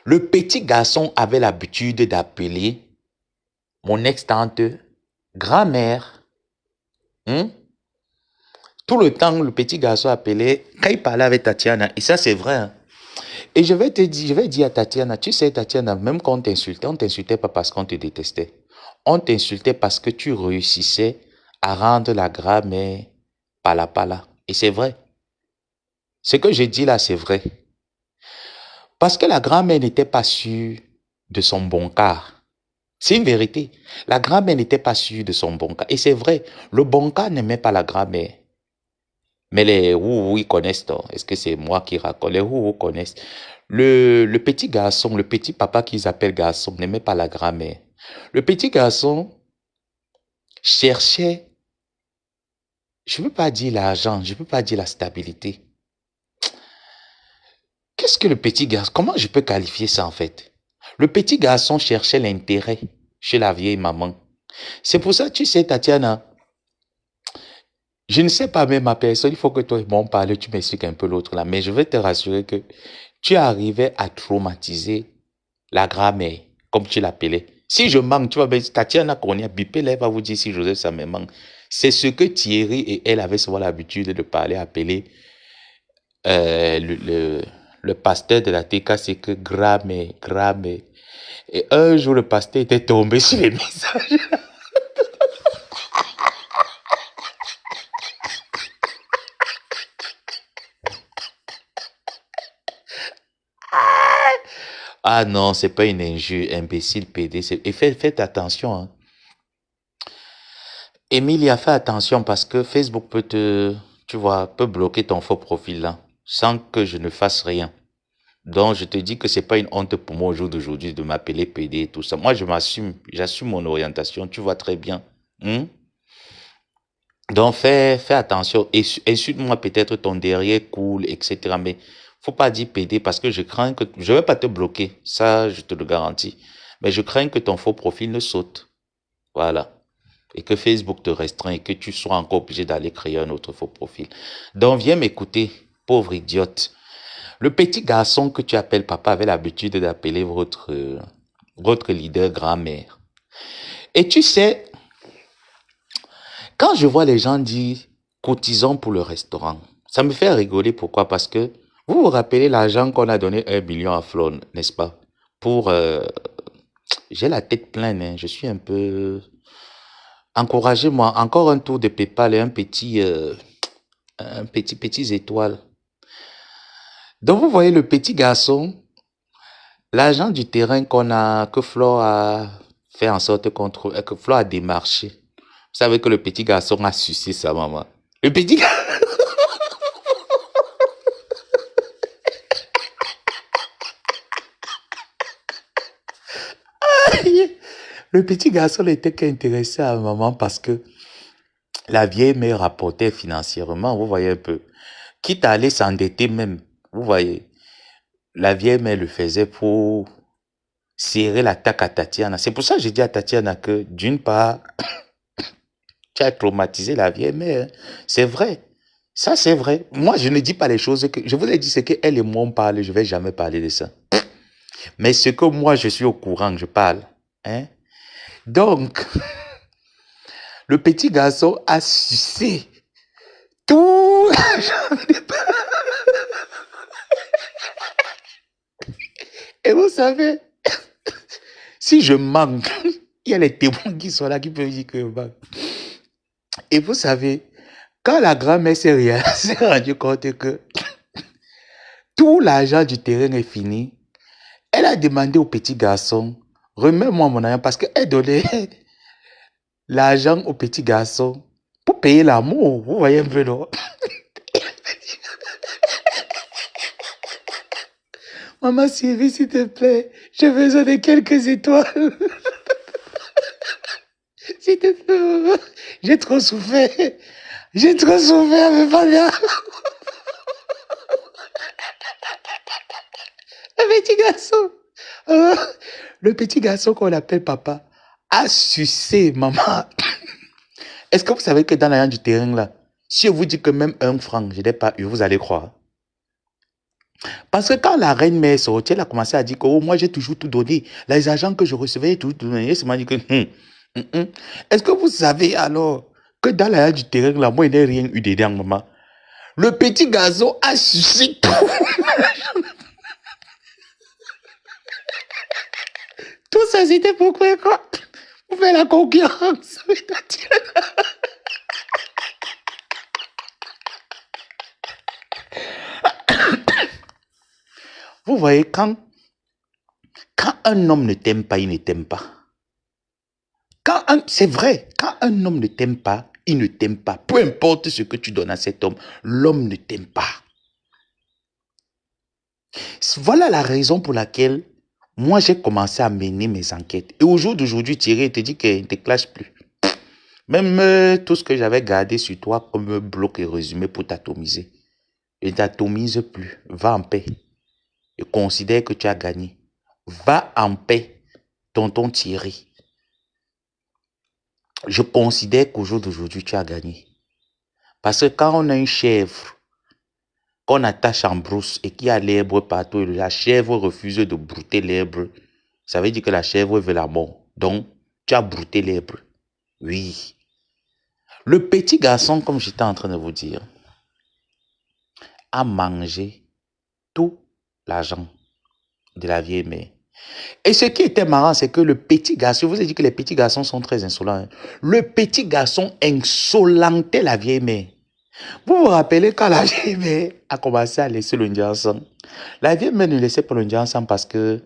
Le petit garçon avait l'habitude d'appeler mon ex-tante grand-mère. Tout le temps, le petit garçon appelait, quand il parlait avec Tatiana, et ça c'est vrai. Hein. Et je vais dire à Tatiana, tu sais Tatiana, même quand on t'insultait pas parce qu'on te détestait. On t'insultait parce que tu réussissais à rendre la grand-mère pala. Et c'est vrai. Ce que je dis là, c'est vrai. Parce que la grand-mère n'était pas sûre de son bon quart. C'est une vérité. La grand-mère n'était pas sûre de son bon quart. Et c'est vrai, le bon quart n'aimait pas la grand-mère. Mais les ou ils connaissent, est-ce que c'est moi qui raconte? Les ou connaissent. Le petit garçon, le petit papa qu'ils appellent garçon, n'aimait pas la grand-mère. Le petit garçon cherchait, je ne veux pas dire l'argent, je ne veux pas dire la stabilité. Qu'est-ce que le petit garçon, comment je peux qualifier ça en fait? Le petit garçon cherchait l'intérêt chez la vieille maman. C'est pour ça, tu sais, Tatiana, je ne sais pas même ma personne, il faut que toi et moi on parle, tu m'expliques un peu l'autre là, mais je vais te rassurer que tu arrivais à traumatiser la grand-mère, comme tu l'appelais. Si je manque, tu vas me dire, Tatiana Konya, bipé, elle va vous dire si Joseph ça me manque. C'est ce que Thierry et elle avaient souvent l'habitude de parler, appeler le pasteur de la TK, c'est que grand-mère. Et un jour, le pasteur était tombé sur les messages. Ah non, c'est pas une injure, imbécile, PD. Et faites attention. Hein. Emilia, fais attention parce que Facebook tu vois, peut bloquer ton faux profil là, sans que je ne fasse rien. Donc, je te dis que c'est pas une honte pour moi au jour d'aujourd'hui de m'appeler PD et tout ça. Moi, je m'assume, j'assume mon orientation, tu vois très bien. Donc, fais attention. Insulte-moi peut-être ton derrière cool, etc. Mais faut pas dire PD parce que je crains que... Je vais pas te bloquer, ça, je te le garantis. Mais je crains que ton faux profil ne saute. Voilà. Et que Facebook te restreint et que tu sois encore obligé d'aller créer un autre faux profil. Donc, viens m'écouter, pauvre idiote. Le petit garçon que tu appelles papa avait l'habitude d'appeler votre leader grand-mère. Et tu sais, quand je vois les gens dire cotisons pour le restaurant, ça me fait rigoler. Pourquoi? Parce que vous vous rappelez l'argent qu'on a donné 1 million à Flon, n'est-ce pas? Pour... j'ai la tête pleine, hein, je suis un peu... Encouragez-moi, encore un tour de PayPal et un petit étoile. Donc vous voyez le petit garçon, L'agent du terrain que Flo a fait en sorte que Flo a démarché. Vous savez que le petit garçon a sucé sa maman. Le petit, le petit garçon n'était qu'intéressé à la maman parce que la vieille mère rapportait financièrement, vous voyez un peu. Quitte à aller s'endetter même, vous voyez. La vieille mère le faisait pour serrer l'attaque à Tatiana. C'est pour ça que j'ai dit à Tatiana que, d'une part, tu as traumatisé la vieille mère. C'est vrai. Ça, c'est vrai. Moi, je ne dis pas les choses que... Je vous ai dit, c'est qu'elle et moi, on parle. Je ne vais jamais parler de ça. Mais ce que moi, je suis au courant, je parle. Hein? Donc, le petit garçon a sucé tout. Et vous savez, si je manque, il y a les témoins qui sont là qui peuvent dire que je manque. Et vous savez, quand la grand-mère s'est rendue compte que tout l'argent du terrain est fini, elle a demandé au petit garçon, remets-moi mon argent, parce qu'elle donnait l'argent au petit garçon pour payer l'amour. Vous voyez un peu, non? Maman Sylvie, s'il te plaît, j'ai besoin de quelques étoiles. S'il te plaît, maman. J'ai trop souffert. J'ai trop souffert, mais pas bien. Le petit garçon. Le petit garçon qu'on appelle papa a sucé maman. Est-ce que vous savez que dans l'argent du terrain là, si je vous dis que même 1 franc, je n'ai pas eu, vous allez croire. Parce que quand la reine mère est sortie, elle a commencé à dire que oh, moi j'ai toujours tout donné. Les agents que je recevais, j'ai toujours tout donné. Elle m'a dit que Est-ce que vous savez alors que dans l'argent du terrain là, moi je n'ai rien eu dedans, maman. Le petit garçon a sucé tout. Tout ça, c'était pourquoi quoi? Vous faites la concurrence avec Tatiana. Vous voyez, quand un homme ne t'aime pas, il ne t'aime pas. C'est vrai, quand un homme ne t'aime pas, il ne t'aime pas. Peu importe ce que tu donnes à cet homme, l'homme ne t'aime pas. Voilà la raison pour laquelle moi j'ai commencé à mener mes enquêtes. Et au jour d'aujourd'hui, Thierry te dit qu'il ne te clash plus. Même tout ce que j'avais gardé sur toi comme bloc et résumé pour t'atomiser. Je ne t'atomise plus. Va en paix. Je considère que tu as gagné. Va en paix, tonton Thierry. Je considère qu'au jour d'aujourd'hui, tu as gagné. Parce que quand on a une chèvre qu'on attache en brousse et qui a l'herbe partout, et la chèvre refuse de brouter l'herbe, ça veut dire que la chèvre veut la mort. Donc, tu as brouté l'herbe. Oui. Le petit garçon, comme j'étais en train de vous dire, a mangé tout l'argent de la vieille mère. Et ce qui était marrant, c'est que le petit garçon, je vous ai dit que les petits garçons sont très insolents. Hein. Le petit garçon insolentait la vieille mère. Vous vous rappelez quand la vieille mère a commencé à laisser le ensemble. La vieille mère ne laissait pas le ensemble parce que...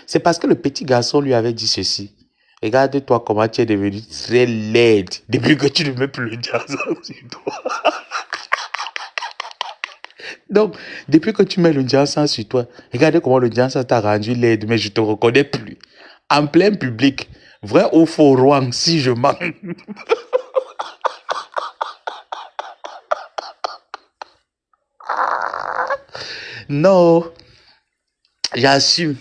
c'est parce que le petit garçon lui avait dit ceci. Regarde-toi comment tu es devenu très laide depuis que tu ne mets plus le ensemble sur toi. Donc, depuis que tu mets le ensemble sur toi, regardez comment le ensemble t'a rendu laide, mais je te reconnais plus. En plein public, vrai ou faux Rouen, si je mens. Non, j'assume.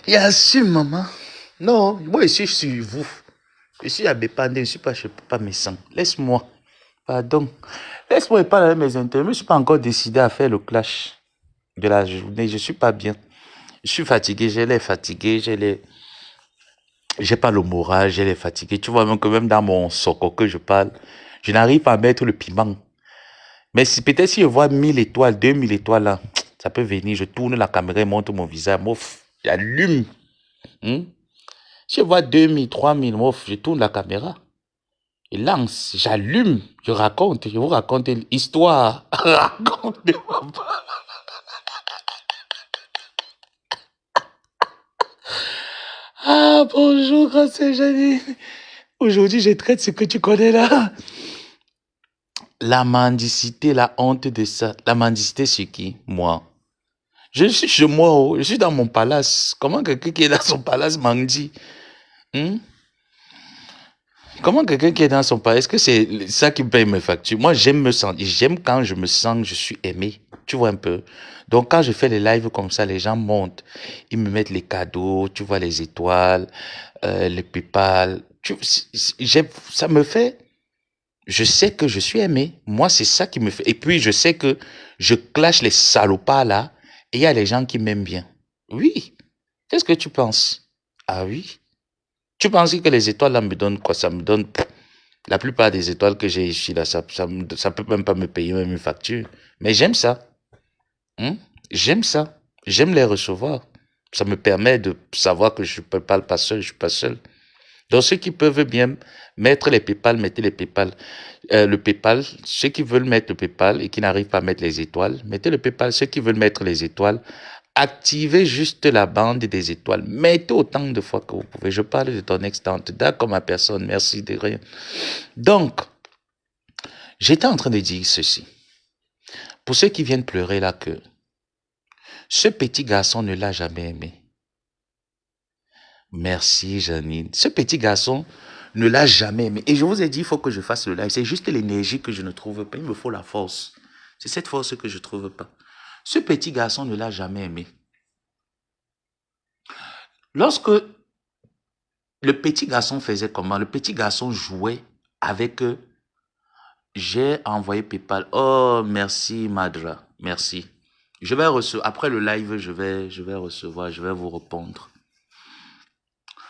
J'assume, maman. Non, moi, je suis sur vous. Je suis indépendant, je ne suis pas chez Papa Messan. Laisse-moi. Pardon. Laisse-moi parler de mes intérêts. Je ne suis pas encore décidé à faire le clash de la journée. Je ne suis pas bien. Je suis fatigué, j'ai l'air fatigué, j'ai pas le moral, j'ai l'air fatigué. Tu vois même que même dans mon soco que je parle, je n'arrive pas à mettre le piment. Mais si peut-être si je vois 1000 étoiles, 2000 étoiles là, ça peut venir. Je tourne la caméra et montre mon visage. Mouf, j'allume. Si je vois 2000, 3000, mouf, je tourne la caméra. Et lance, j'allume, je vous raconte l'histoire. Raconte de papa. Ah, bonjour, grâce Janine. Aujourd'hui, je traite ce que tu connais là. La mendicité, la honte de ça. La mendicité, c'est qui? Moi. Je suis chez moi, oh. Je suis dans mon palace. Comment quelqu'un qui est dans son palace mendie? Hmm? Comment quelqu'un qui est dans son palace, est-ce que c'est ça qui me paye mes factures? Moi, j'aime me sentir, j'aime quand je me sens que je suis aimé. Tu vois un peu? Donc, quand je fais les lives comme ça, les gens montent. Ils me mettent les cadeaux, tu vois, les étoiles, les PayPal. Ça me fait, je sais que je suis aimé. Moi, c'est ça qui me fait. Et puis, je sais que je clash les salopards là, et il y a les gens qui m'aiment bien. Oui. Qu'est-ce que tu penses? Ah oui. Tu penses que les étoiles là me donnent quoi? Ça me donne, la plupart des étoiles que j'ai ici là, ça peut même pas me payer même une facture. Mais j'aime ça. Hein? J'aime ça. J'aime les recevoir. Ça me permet de savoir que je peux pas seul, je suis pas seul. Donc ceux qui peuvent bien mettre les PayPal, mettez les PayPal. Le PayPal, ceux qui veulent mettre le PayPal et qui n'arrivent pas à mettre les étoiles, mettez le PayPal. Ceux qui veulent mettre les étoiles, activez juste la bande des étoiles. Mettez autant de fois que vous pouvez. Je parle de ton ex-tante. D'accord, ma personne, merci de rien. Donc, j'étais en train de dire ceci. Pour ceux qui viennent pleurer là que ce petit garçon ne l'a jamais aimé. Merci Janine. Ce petit garçon ne l'a jamais aimé. Et je vous ai dit, il faut que je fasse le live. C'est juste l'énergie que je ne trouve pas. Il me faut la force. C'est cette force que je ne trouve pas. Ce petit garçon ne l'a jamais aimé. Lorsque le petit garçon faisait comment? Le petit garçon jouait avec eux. J'ai envoyé PayPal. Oh, merci Madra. Merci. Je vais recevoir, après le live, je vais recevoir, je vais vous répondre.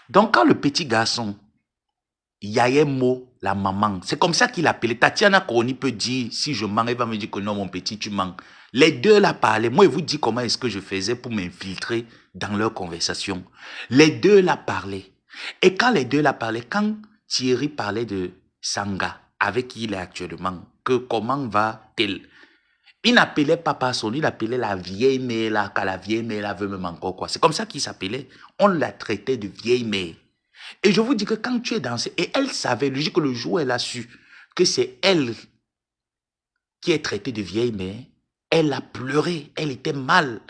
Donc, quand le petit garçon, Yayemo, la maman, c'est comme ça qu'il appelait. Tatiana Koni peut dire, si je mens, elle va me dire que non, mon petit, tu mens. Les deux là parlaient. Moi, je vous dis comment est-ce que je faisais pour m'infiltrer dans leur conversation. Les deux là parlaient. Et quand les deux là parlaient, quand Thierry parlait de Sanga, avec qui il est actuellement, que comment va-t-elle? Il n'appelait pas par son nom, il appelait la vieille mère là, quand la vieille mère là veut même encore quoi. C'est comme ça qu'il s'appelait. On la traitait de vieille mère. Et je vous dis que quand tu es dansé, et elle savait, logique que le jour où elle a su que c'est elle qui est traitée de vieille mère, elle a pleuré, elle était mal.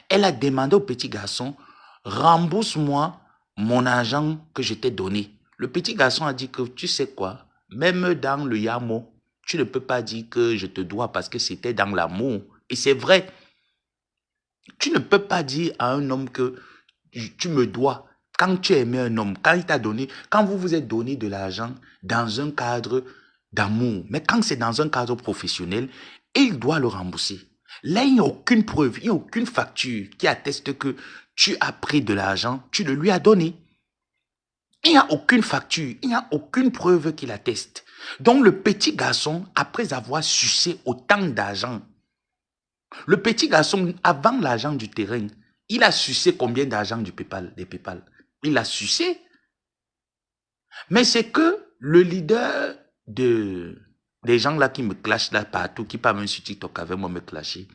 Elle a demandé au petit garçon, rembourse-moi mon argent que je t'ai donné. Le petit garçon a dit que tu sais quoi, même dans le yamo, tu ne peux pas dire que je te dois parce que c'était dans l'amour. Et c'est vrai, tu ne peux pas dire à un homme que tu me dois. Quand tu aimais un homme, quand il t'a donné, quand vous vous êtes donné de l'argent dans un cadre d'amour, mais quand c'est dans un cadre professionnel, il doit le rembourser. Là, il n'y a aucune preuve, il n'y a aucune facture qui atteste que tu as pris de l'argent, tu le lui as donné. Il n'y a aucune facture, il n'y a aucune preuve qui l'atteste. Donc le petit garçon, après avoir sucé autant d'argent, le petit garçon, avant l'argent du terrain, il a sucé combien d'argent du PayPal, des PayPal? Il a sucé. Mais c'est que le leader des gens là qui me clashent là partout, qui parlent même sur TikTok avec moi me clasher,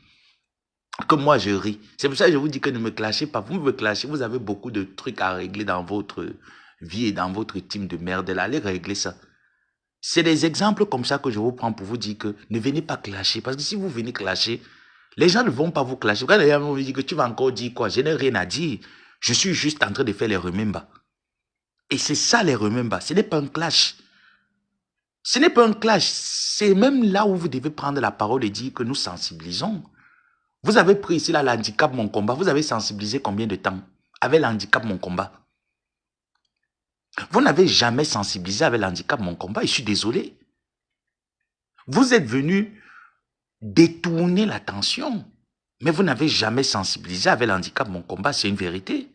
que moi je ris. C'est pour ça que je vous dis que ne me clashez pas. Vous me clashez, vous avez beaucoup de trucs à régler dans votre vie et dans votre team de merde. Là, allez régler ça. C'est des exemples comme ça que je vous prends pour vous dire que ne venez pas clasher. Parce que si vous venez clasher, les gens ne vont pas vous clasher. Quand les gens vont vous dire que tu vas encore dire quoi, je n'ai rien à dire. Je suis juste en train de faire les remember. Et c'est ça les remember. Ce n'est pas un clash. Ce n'est pas un clash. C'est même là où vous devez prendre la parole et dire que nous sensibilisons. Vous avez pris ici là l'handicap Mon Combat. Vous avez sensibilisé combien de temps avec l'handicap Mon Combat? Vous n'avez jamais sensibilisé avec l'handicap Mon Combat. Je suis désolé. Vous êtes venu détourner l'attention. Mais vous n'avez jamais sensibilisé avec l'handicap Mon Combat. C'est une vérité.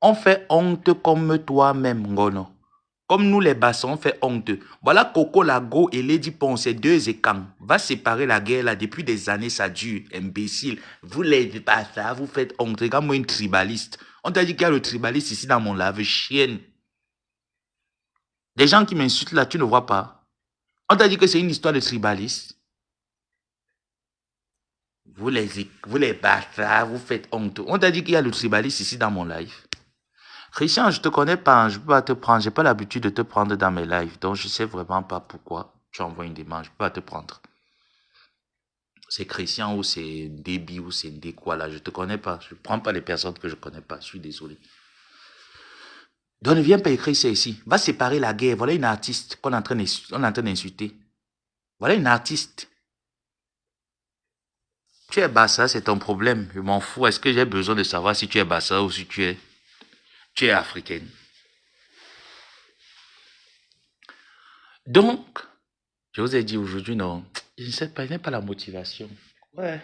On fait honte comme toi-même, Ngono. Comme nous les bassons, on fait honte. Voilà Coco Lago et Lady Pon, ces deux écans. Va séparer la guerre là. Depuis des années, ça dure. Imbécile. Vous les bassins, vous faites honte. Regarde-moi une tribaliste. On t'a dit qu'il y a le tribaliste ici dans mon lave chienne. Des gens qui m'insultent là, tu ne vois pas. On t'a dit que c'est une histoire de tribaliste. Vous les bassins, vous faites honte. On t'a dit qu'il y a le tribaliste ici dans mon live. Christian, je te connais pas, hein, je peux pas te prendre, j'ai pas l'habitude de te prendre dans mes lives, donc je sais vraiment pas pourquoi tu envoies une demande, je peux pas te prendre. C'est Christian ou c'est Déby ou c'est Ndé quoi là, je te connais pas, je prends pas les personnes que je connais pas, je suis désolé. Donc ne viens pas écrire ça ici, va séparer la guerre, voilà une artiste qu'on est en train d'insulter. Voilà une artiste. Tu es Bassa, c'est ton problème, je m'en fous, est-ce que j'ai besoin de savoir si tu es Bassa ou si tu es africaine. Donc, je vous ai dit aujourd'hui, non, je ne sais pas, il n'y a pas la motivation. Ouais.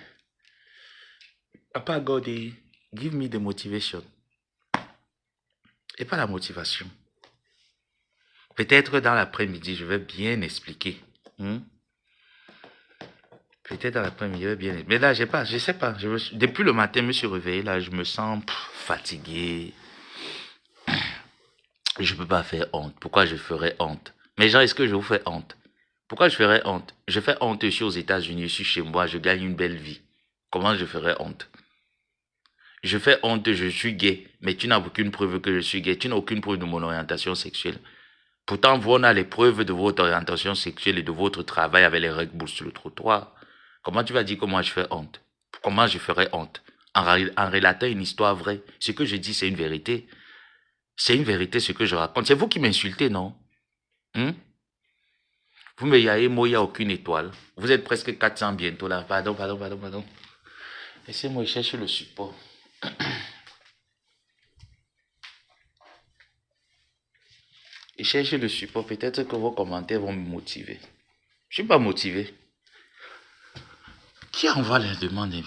Papa God, give me the motivation. Et pas la motivation. Peut-être dans l'après-midi, je vais bien expliquer. Peut-être dans l'après-midi, je vais bien. Mais là, je sais pas. Depuis le matin, je me suis réveillé, là, je me sens fatigué. Je peux pas faire honte. Pourquoi je ferais honte? Mais genre, est-ce que je vous fais honte? Pourquoi je ferais honte? Je fais honte, je suis aux États-Unis, je suis chez moi, je gagne une belle vie. Comment je ferais honte? Je fais honte, je suis gay, mais tu n'as aucune preuve que je suis gay. Tu n'as aucune preuve de mon orientation sexuelle. Pourtant, vous, on a les preuves de votre orientation sexuelle et de votre travail avec les Red Bulls sur le trottoir. Comment tu vas dire que moi je fais honte? Comment je ferais honte? En relatant une histoire vraie. Ce que je dis, c'est une vérité. C'est une vérité ce que je raconte. C'est vous qui m'insultez, non? Vous me yayez, moi, il n'y a aucune étoile. Vous êtes presque 400 bientôt là. Pardon. Laissez-moi chercher le support. Et chercher le support, peut-être que vos commentaires vont me motiver. Je ne suis pas motivé. Qui envoie les demandes?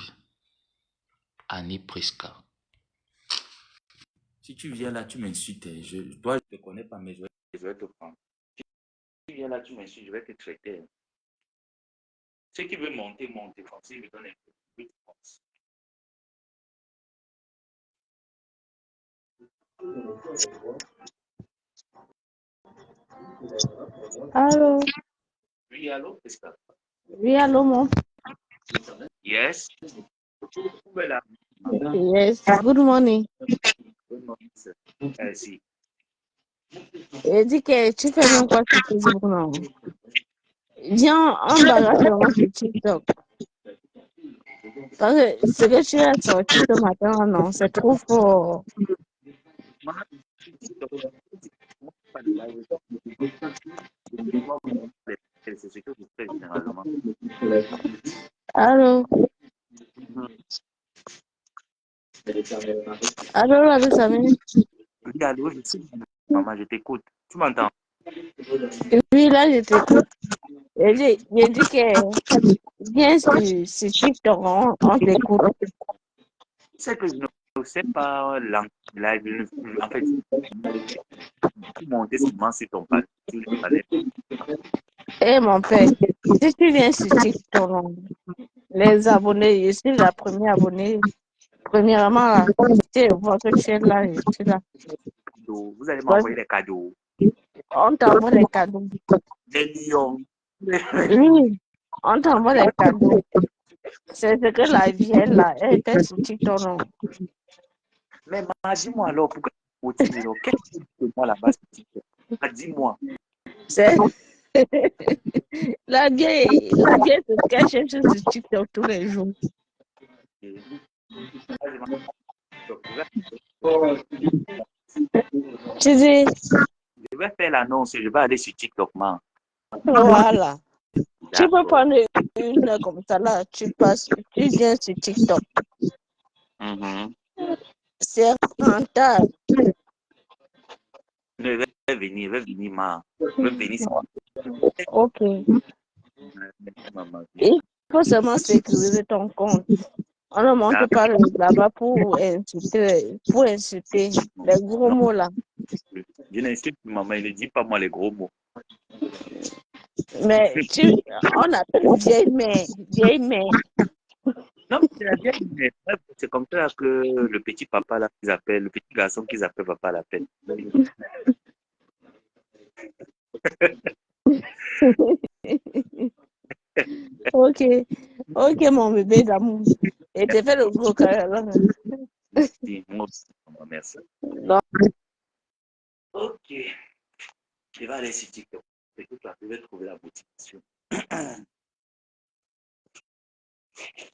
Annie Prisca. Si tu viens là, tu m'insultes. Toi, je ne te connais pas, mais je vais te prendre. Si tu viens là, tu m'insultes, je vais te traiter. Ceux qui veulent monter, comme ça, ils me donnent un peu de force. Allô? Oui, allô, Prisca? Oui, allô, mon. Yes. Voilà. Yes, good morning. Good morning, sir. Merci. Et dis que tu fais même quoi sur Facebook, non? Viens, on bagarre vraiment sur TikTok. Parce que ce que tu as sorti ce matin, non, c'est trop fort. C'est ce que je fais généralement. Allô? Allô, là, vous savez? Oui, allô, je suis maman, je t'écoute. Tu m'entends? Oui, là, je t'écoute. Je dis que viens sur TikTok, on t'écoute. C'est que je ne sais pas live. En fait, tu montais seulement sur ton palais. Eh, mon père, si tu viens sur TikTok, non, les abonnés, je suis la première abonnée. Premièrement, là, tu vois que tu es là, je suis là. Vous allez m'envoyer des cadeaux. On t'envoie les cadeaux. Des lions. Oui, on t'envoie les cadeaux. C'est ce que la vieille là, elle était sur TikTok, non? Mais dis-moi alors, pourquoi tu motives? Qu'est-ce que moi là-bas sur TikTok? Dis-moi. C'est la vieille se cache sur TikTok tous les jours. Tu dis, Je vais faire l'annonce, je vais aller sur TikTok, man. voilà. Tu peux prendre une heure comme ça là, tu viens sur TikTok. C'est rentable. Je vais venir, man. Je vais venir. Ok. Il faut seulement sécuriser ton compte. On ne monte pas là-bas pour insulter les gros mots là. Je n'insulte maman, il ne dit pas moi les gros mots. Mais on appelle vieille mère. Non, c'est la vieille mère. C'est comme ça que le petit papa là qu'ils appellent, le petit garçon qu'ils appellent papa l'appelle. Ok, mon bébé d'amour. Et tu fais le gros câlin. Merci. Merci. Non, Ok, je vais aller sur TikTok. Écoute, là, je vais trouver la motivation.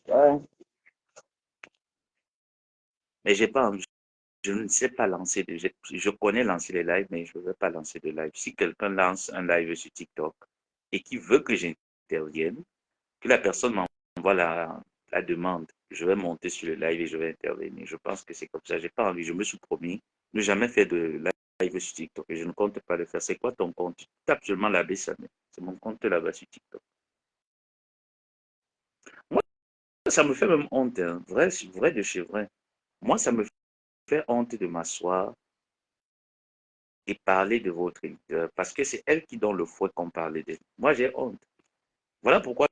Ouais. Mais j'ai pas envie. Je ne sais pas lancer je connais lancer les lives, mais je ne veux pas lancer de live. Si quelqu'un lance un live sur TikTok et qui veut que j'intervienne, que la personne m'envoie la demande, je vais monter sur le live et je vais intervenir. Je pense que c'est comme ça. J'ai pas envie. Je me suis promis ne jamais faire de live sur TikTok et je ne compte pas le faire. C'est quoi ton compte? Tu tapes seulement la Bessane. C'est mon compte là-bas sur TikTok. Moi, ça me fait même honte. Hein. Vrai, vrai de chez vrai. Moi, ça me fait honte de m'asseoir et parler de votre leader parce que c'est elle qui donne le fouet qu'on parlait d'elle. Moi, j'ai honte. Voilà pourquoi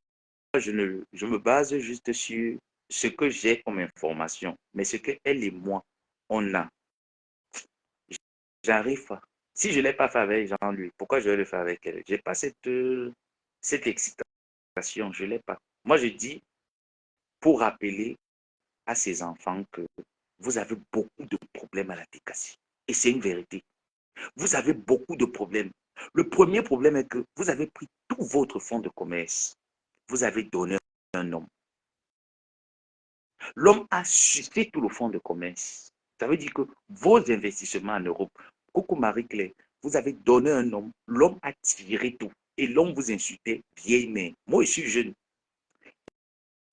je me base juste sur ce que j'ai comme information, mais ce que elle et moi, on a. J'arrive pas. Si je ne l'ai pas fait avec Jean-Louis, pourquoi je vais le faire avec elle? Je n'ai pas cette excitation, je ne l'ai pas. Moi, je dis pour rappeler à ces enfants que vous avez beaucoup de problèmes à la TKC. Et c'est une vérité. Vous avez beaucoup de problèmes. Le premier problème est que vous avez pris tout votre fonds de commerce. Vous avez donné à un homme. L'homme a sucé tout le fonds de commerce. Ça veut dire que vos investissements en Europe, coucou Marie-Claire, vous avez donné un homme, l'homme a tiré tout. Et l'homme vous insultait, vieille mère. Moi, je suis jeune.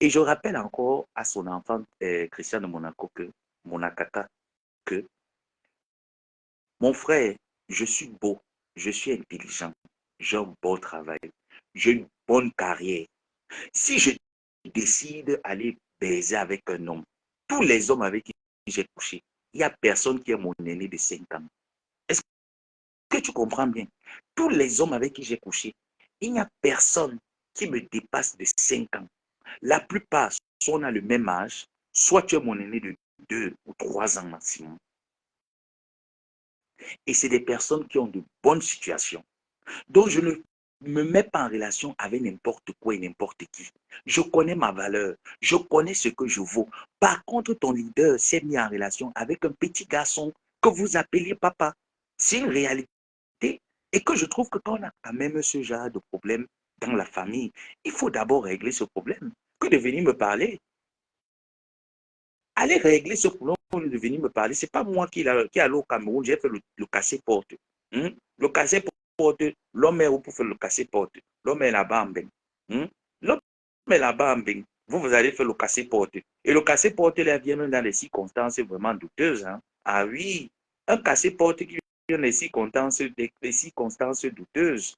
Et je rappelle encore à son enfant, Christian de Monaco, Monacata, que mon frère, je suis beau, je suis intelligent, j'ai un bon travail, j'ai une bonne carrière. Si je décide d'aller baiser avec un homme, tous les hommes avec qui j'ai couché, il n'y a personne qui est mon aîné de 5 ans. Est-ce que tu comprends bien? Tous les hommes avec qui j'ai couché, il n'y a personne qui me dépasse de 5 ans. La plupart, soit on a le même âge, soit tu es mon aîné de 2 ou 3 ans maximum. Et c'est des personnes qui ont de bonnes situations. Donc, je ne me mets pas en relation avec n'importe quoi et n'importe qui. Je connais ma valeur. Je connais ce que je vaux. Par contre, ton leader s'est mis en relation avec un petit garçon que vous appeliez papa. C'est une réalité. Et que je trouve que quand on a quand même ce genre de problème dans la famille, il faut d'abord régler ce problème. Que de venir me parler. Allez régler ce problème de venir me parler. Ce n'est pas moi qui allé au Cameroun, j'ai fait le casser-porte. Le casser-porte, l'homme est où pour faire le casser-porte? L'homme est là-bas en bain. L'homme est là-bas en bain. Vous allez faire le casser-porte. Et le casser-porte, là, vient même dans les circonstances vraiment douteuses. Hein? Ah oui, un casser-porte qui vient dans les circonstances douteuses.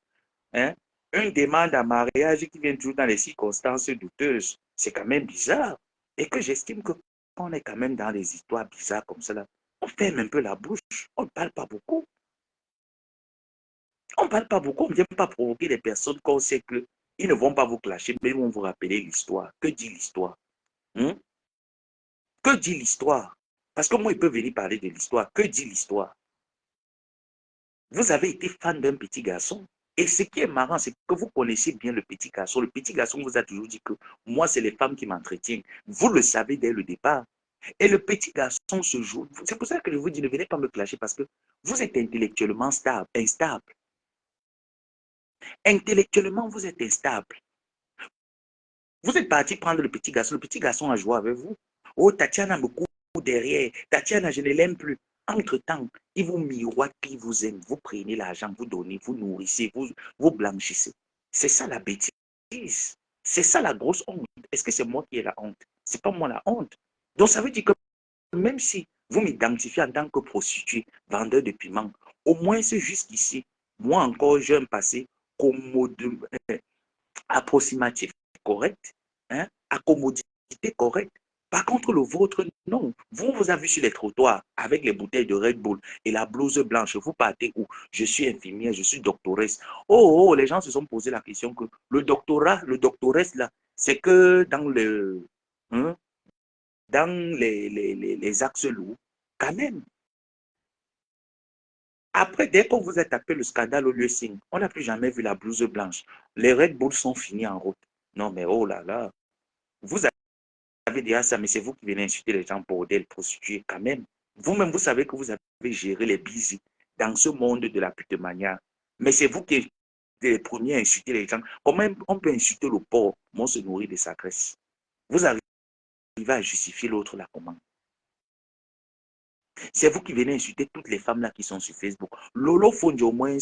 Hein? Une demande à mariage qui vient toujours dans les circonstances douteuses. C'est quand même bizarre. Et que j'estime que quand on est quand même dans les histoires bizarres comme ça, on ferme un peu la bouche. On ne parle pas beaucoup. On ne parle pas beaucoup. On ne vient pas provoquer les personnes qu'on sait qu'ils ne vont pas vous clasher, mais ils vont vous rappeler l'histoire. Que dit l'histoire? Que dit l'histoire? Parce que moi, il peut venir parler de l'histoire. Que dit l'histoire? Vous avez été fan d'un petit garçon. Et ce qui est marrant, c'est que vous connaissez bien le petit garçon. Le petit garçon vous a toujours dit que moi, c'est les femmes qui m'entretiennent. Vous le savez dès le départ. Et le petit garçon se joue. C'est pour ça que je vous dis, ne venez pas me clasher parce que vous êtes intellectuellement instable. Intellectuellement, vous êtes instable. Vous êtes parti prendre le petit garçon. Le petit garçon a joué avec vous. Oh, Tatiana me court derrière. Tatiana, je ne l'aime plus. Entre-temps, il vous miroite, puis il vous aime. Vous prenez l'argent, vous donnez, vous nourrissez, vous blanchissez. C'est ça la bêtise. C'est ça la grosse honte. Est-ce que c'est moi qui ai la honte? C'est pas moi la honte. Donc ça veut dire que même si vous m'identifiez en tant que prostituée, vendeur de piment, au moins c'est jusqu'ici, moi encore j'ai un passé approximatif correct, hein, à commodité correcte. Par contre, le vôtre, non. Vous avez vu sur les trottoirs avec les bouteilles de Red Bull et la blouse blanche. Vous partez où? Je suis infirmière, je suis doctoresse. Oh, les gens se sont posé la question que le doctorat, le doctoresse, là, c'est que hein, dans les axes lourds, quand même. Après, dès qu'on vous a tapé le scandale au lieu signe, on n'a plus jamais vu la blouse blanche. Les Red Bull sont finis en route. Non, mais oh là là. Vous avez déjà ça, mais c'est vous qui venez insulter les gens pour des prostituées quand même. Vous-même, vous savez que vous avez géré les bises dans ce monde de la pute manière. Mais c'est vous qui êtes les premiers à insulter les gens. Comment on peut insulter le porc? On se nourrit de sa graisse. Vous arrivez à justifier l'autre là comment? C'est vous qui venez insulter toutes les femmes là qui sont sur Facebook. Lolo Fondio, au moins,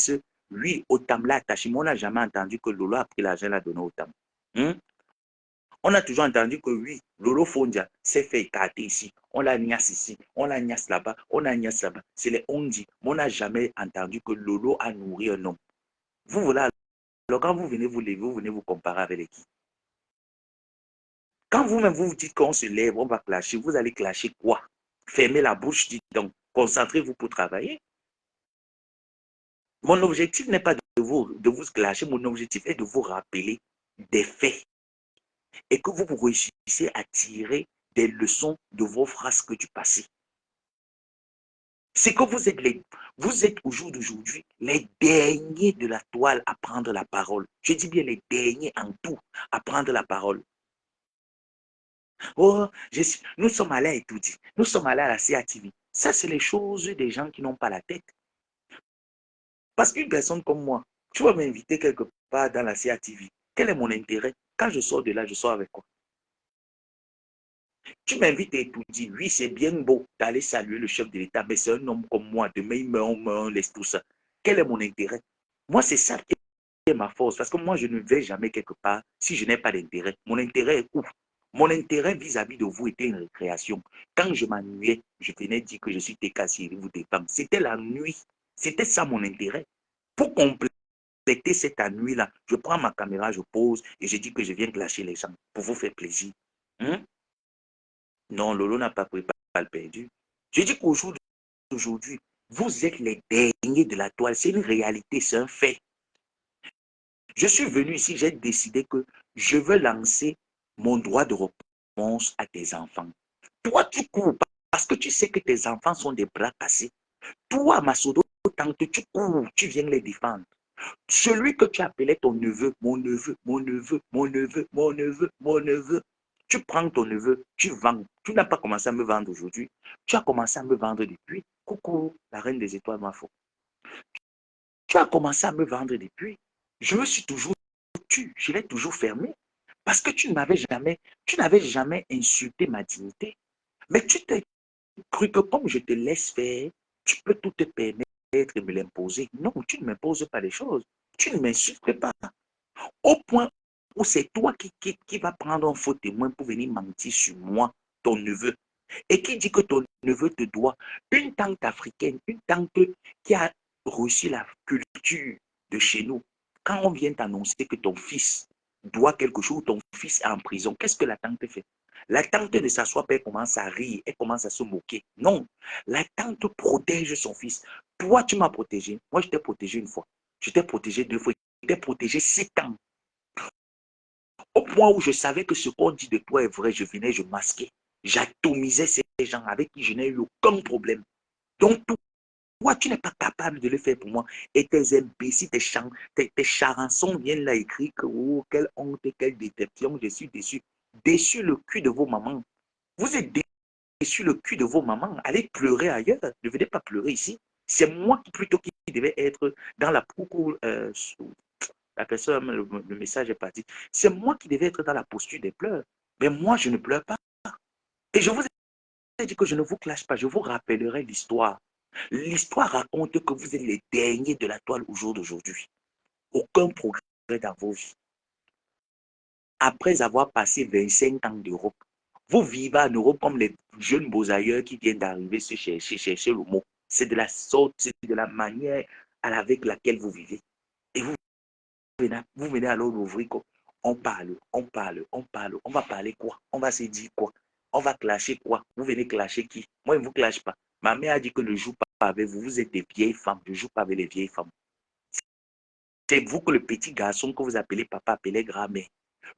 lui, Otam l'a attaché. Mais on n'a jamais entendu que Lolo a pris l'argent l'a donné au Otam. On a toujours entendu que oui, Lolo Fondia s'est fait écarter ici. On l'a niasse ici, on l'a niasse là-bas, on l'a niasse là-bas. C'est les on dit. Mais on n'a jamais entendu que Lolo a nourri un homme. Vous voilà. Alors quand vous venez vous lever, vous venez vous comparer avec les qui? Quand vous-même vous dites qu'on se lève, on va clasher, vous allez clasher quoi? Fermez la bouche, dites donc. Concentrez-vous pour travailler. Mon objectif n'est pas de vous clasher, mon objectif est de vous rappeler des faits et que vous réussissez à tirer des leçons de vos frasques du passé. C'est que vous êtes au jour d'aujourd'hui les derniers de la toile à prendre la parole. Je dis bien les derniers en tout à prendre la parole. Oh, nous sommes allés à Etoudi, nous sommes allés à la CATV. Ça, c'est les choses des gens qui n'ont pas la tête. Parce qu'une personne comme moi, tu vas m'inviter quelque part dans la CATV. Quel est mon intérêt? Quand je sors de là, je sors avec quoi? Tu m'invites à étudier. Oui, c'est bien beau d'aller saluer le chef de l'État, mais c'est un homme comme moi. Demain, il meurt, on laisse tout ça. Quel est mon intérêt? Moi, c'est ça qui est ma force. Parce que moi, je ne vais jamais quelque part si je n'ai pas d'intérêt. Mon intérêt est où? Mon intérêt vis-à-vis de vous était une récréation. Quand je m'ennuyais, je venais dire que je suis TK, vous défendre. C'était la nuit. C'était ça mon intérêt. Pour compléter cette nuit-là, je prends ma caméra, je pose et je dis que je viens clasher les gens pour vous faire plaisir. Non, Lolo n'a pas pris balle perdue. Je dis qu'aujourd'hui, vous êtes les derniers de la toile. C'est une réalité, c'est un fait. Je suis venu ici, j'ai décidé que je veux lancer mon droit de réponse à tes enfants. Toi, tu cours parce que tu sais que tes enfants sont des bras cassés. Toi, Massodo, tant que tu cours, tu viens les défendre. Celui que tu appelais ton neveu, mon neveu, mon neveu, mon neveu, mon neveu, mon neveu, tu prends ton neveu, tu vends. Tu n'as pas commencé à me vendre aujourd'hui. Tu as commencé à me vendre depuis. Coucou, la reine des étoiles, ma foi. Tu as commencé à me vendre depuis. Je me suis toujours tu, je l'ai toujours fermé. Parce que tu n'avais jamais insulté ma dignité. Mais tu t'es cru que comme je te laisse faire, tu peux tout te permettre et me l'imposer. Non, tu ne m'imposes pas les choses. Tu ne m'insultes pas. Au point où c'est toi qui va prendre un faux témoin pour venir mentir sur moi, ton neveu. Et qui dit que ton neveu te doit une tante africaine, une tante qui a reçu la culture de chez nous. Quand on vient t'annoncer que ton fils doit quelque chose, ton fils est en prison, qu'est-ce que la tante fait? La tante ne s'assoit pas, elle commence à rire, elle commence à se moquer. Non, la tante protège son fils. Toi, tu m'as protégé. Moi, je t'ai protégé une fois. Je t'ai protégé 2 fois. Je t'ai protégé 7 ans. Au point où je savais que ce qu'on dit de toi est vrai, je venais, je masquais. J'atomisais ces gens avec qui je n'ai eu aucun problème. Donc, toi, tu n'es pas capable de le faire pour moi. Et tes imbéciles, tes charançons viennent là écrire que, oh, quelle honte, quelle déception, je suis déçu. Déçu le cul de vos mamans. Vous êtes déçu le cul de vos mamans. Allez pleurer ailleurs. Ne venez pas pleurer ici. C'est moi qui plutôt qui devais être dans la coucou. La personne, le message est parti. C'est moi qui devais être dans la posture des pleurs. Mais moi, je ne pleure pas. Et je vous ai dit que je ne vous clash pas. Je vous rappellerai l'histoire. L'histoire raconte que vous êtes les derniers de la toile au jour d'aujourd'hui. Aucun progrès dans vos vies. Après avoir passé 25 ans d'Europe, vous vivez en Europe comme les jeunes beaux ailleurs qui viennent d'arriver se chercher le mot. C'est de la sorte, c'est de la manière avec laquelle vous vivez. Et vous venez alors d'ouvrir quoi? On parle, on parle, on parle. On va parler quoi? On va se dire quoi? On va clasher quoi? Vous venez clasher qui? Moi, je ne vous clash pas. Ma mère a dit que ne joue pas avec vous. Vous êtes des vieilles femmes. Je ne joue pas avec les vieilles femmes. C'est vous que le petit garçon que vous appelez papa appelait grand-mère.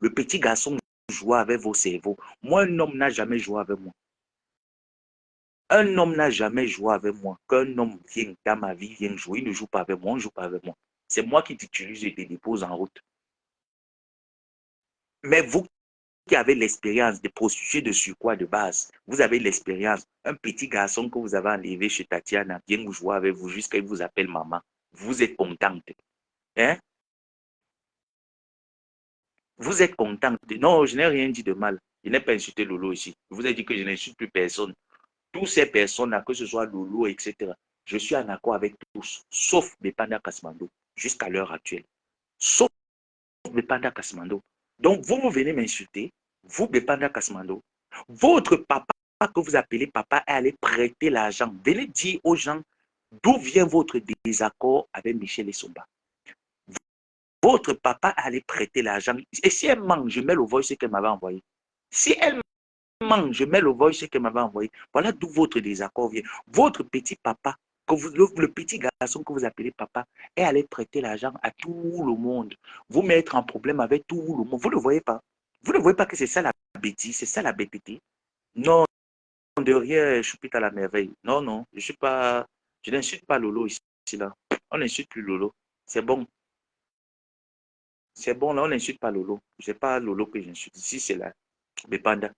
Le petit garçon joue avec vos cerveaux. Moi, un homme n'a jamais joué avec moi. Un homme n'a jamais joué avec moi. Qu'un homme vienne dans ma vie, vienne jouer, il ne joue pas avec moi, on ne joue pas avec moi. C'est moi qui t'utilise et te dépose en route. Mais vous qui avez l'expérience des prostituées de surcroît de base, vous avez l'expérience, un petit garçon que vous avez enlevé chez Tatiana, vient vous jouer avec vous jusqu'à ce qu'il vous appelle maman. Vous êtes contente. Hein? Vous êtes contente. Non, je n'ai rien dit de mal. Je n'ai pas insulté Lolo ici. Je vous ai dit que je n'insulte plus personne. Toutes ces personnes-là, que ce soit Lolo, etc., je suis en accord avec tous, sauf Bepanda Kasmando, jusqu'à l'heure actuelle. Sauf Bepanda Kasmando. Donc, vous venez m'insulter, vous, Bepanda Kasmando, votre papa que vous appelez papa est allé prêter l'argent. Venez dire aux gens d'où vient votre désaccord avec Michel Essomba. Votre papa est allé prêter l'argent. Et si elle manque, je mets le voice qu'elle m'avait envoyé. Si elle manque, je mets le voice qu'elle m'avait envoyé. Voilà d'où votre désaccord vient. Votre petit papa, le petit garçon que vous appelez papa, est allé prêter l'argent à tout le monde. Vous mettre en problème avec tout le monde. Vous ne le voyez pas. Vous ne voyez pas que c'est ça la bêtise, c'est ça la bêtité. Non, de rien, je suis à la merveille. Non, non, je suis pas. Je n'insulte pas Lolo ici, là. On n'insulte plus Lolo. C'est bon. C'est bon, là, on n'insulte pas Lolo. Ce n'est pas Lolo que j'insulte. Ici, c'est là. Bepanda.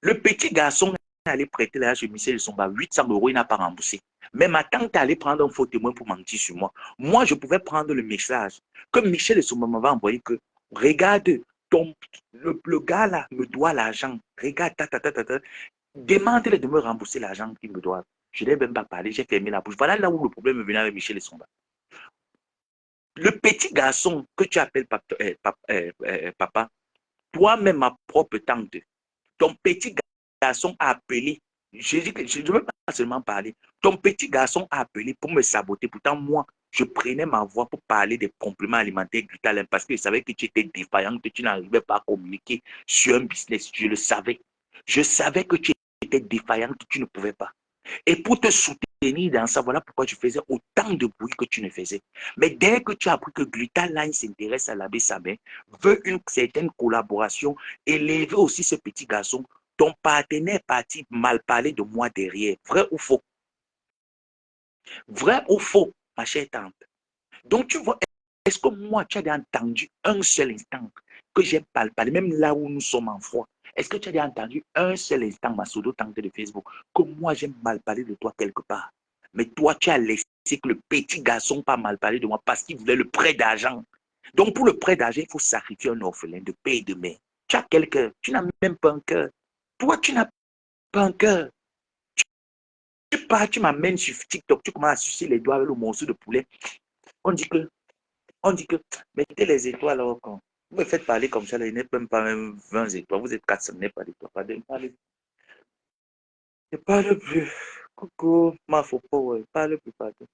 Le petit garçon est allé prêter l'argent chez Michel Essomba, 800 euros, il n'a pas remboursé. Mais ma tante est allée prendre un faux témoin pour mentir sur moi. Moi, je pouvais prendre le message que Michel Essomba m'avait envoyé que, regarde, le gars là me doit l'argent. Regarde, demande-le de me rembourser l'argent qu'il me doit. Je n'ai même pas parlé, j'ai fermé la bouche. Voilà là où le problème est venu avec Michel Essomba. Le petit garçon que tu appelles papa, toi-même, ma propre tante, ton petit garçon a appelé, je ne veux pas seulement parler, ton petit garçon a appelé pour me saboter. Pourtant, moi, je prenais ma voix pour parler des compléments alimentaires Glutalin parce que je savais que tu étais défaillant, que tu n'arrivais pas à communiquer sur un business. Je le savais. Je savais que tu étais défaillant, que tu ne pouvais pas. Et pour te soutenir dans ça, voilà pourquoi tu faisais autant de bruit que tu ne faisais. Mais dès que tu as appris que Glutaline s'intéresse à laver sa main, veut une certaine collaboration, élever aussi ce petit garçon, ton partenaire est parti mal parler de moi derrière. Vrai ou faux? Vrai ou faux, ma chère tante? Donc tu vois, est-ce que moi, tu as entendu un seul instant que j'ai mal parlé, même là où nous sommes en foi? Est-ce que tu as entendu un seul instant, ma pseudo-tante de Facebook, que moi, j'ai mal parlé de toi quelque part? Mais toi, tu as laissé que le petit garçon pas mal parler de moi parce qu'il voulait le prêt d'argent. Donc, pour le prêt d'argent, il faut sacrifier un orphelin de père et de mère. Tu as quel cœur? Tu n'as même pas un cœur. Toi, tu n'as pas un cœur. Tu pars, tu m'amènes sur TikTok, tu commences à sucer les doigts avec le morceau de poulet. On dit que mettez les étoiles alors quand vous me faites parler comme ça, là, il n'est même pas même 20 étoiles, vous êtes 400, n'est pas d'étoiles. Parle plus. Coucou, ma faut pas, ouais. Parle plus, pardon.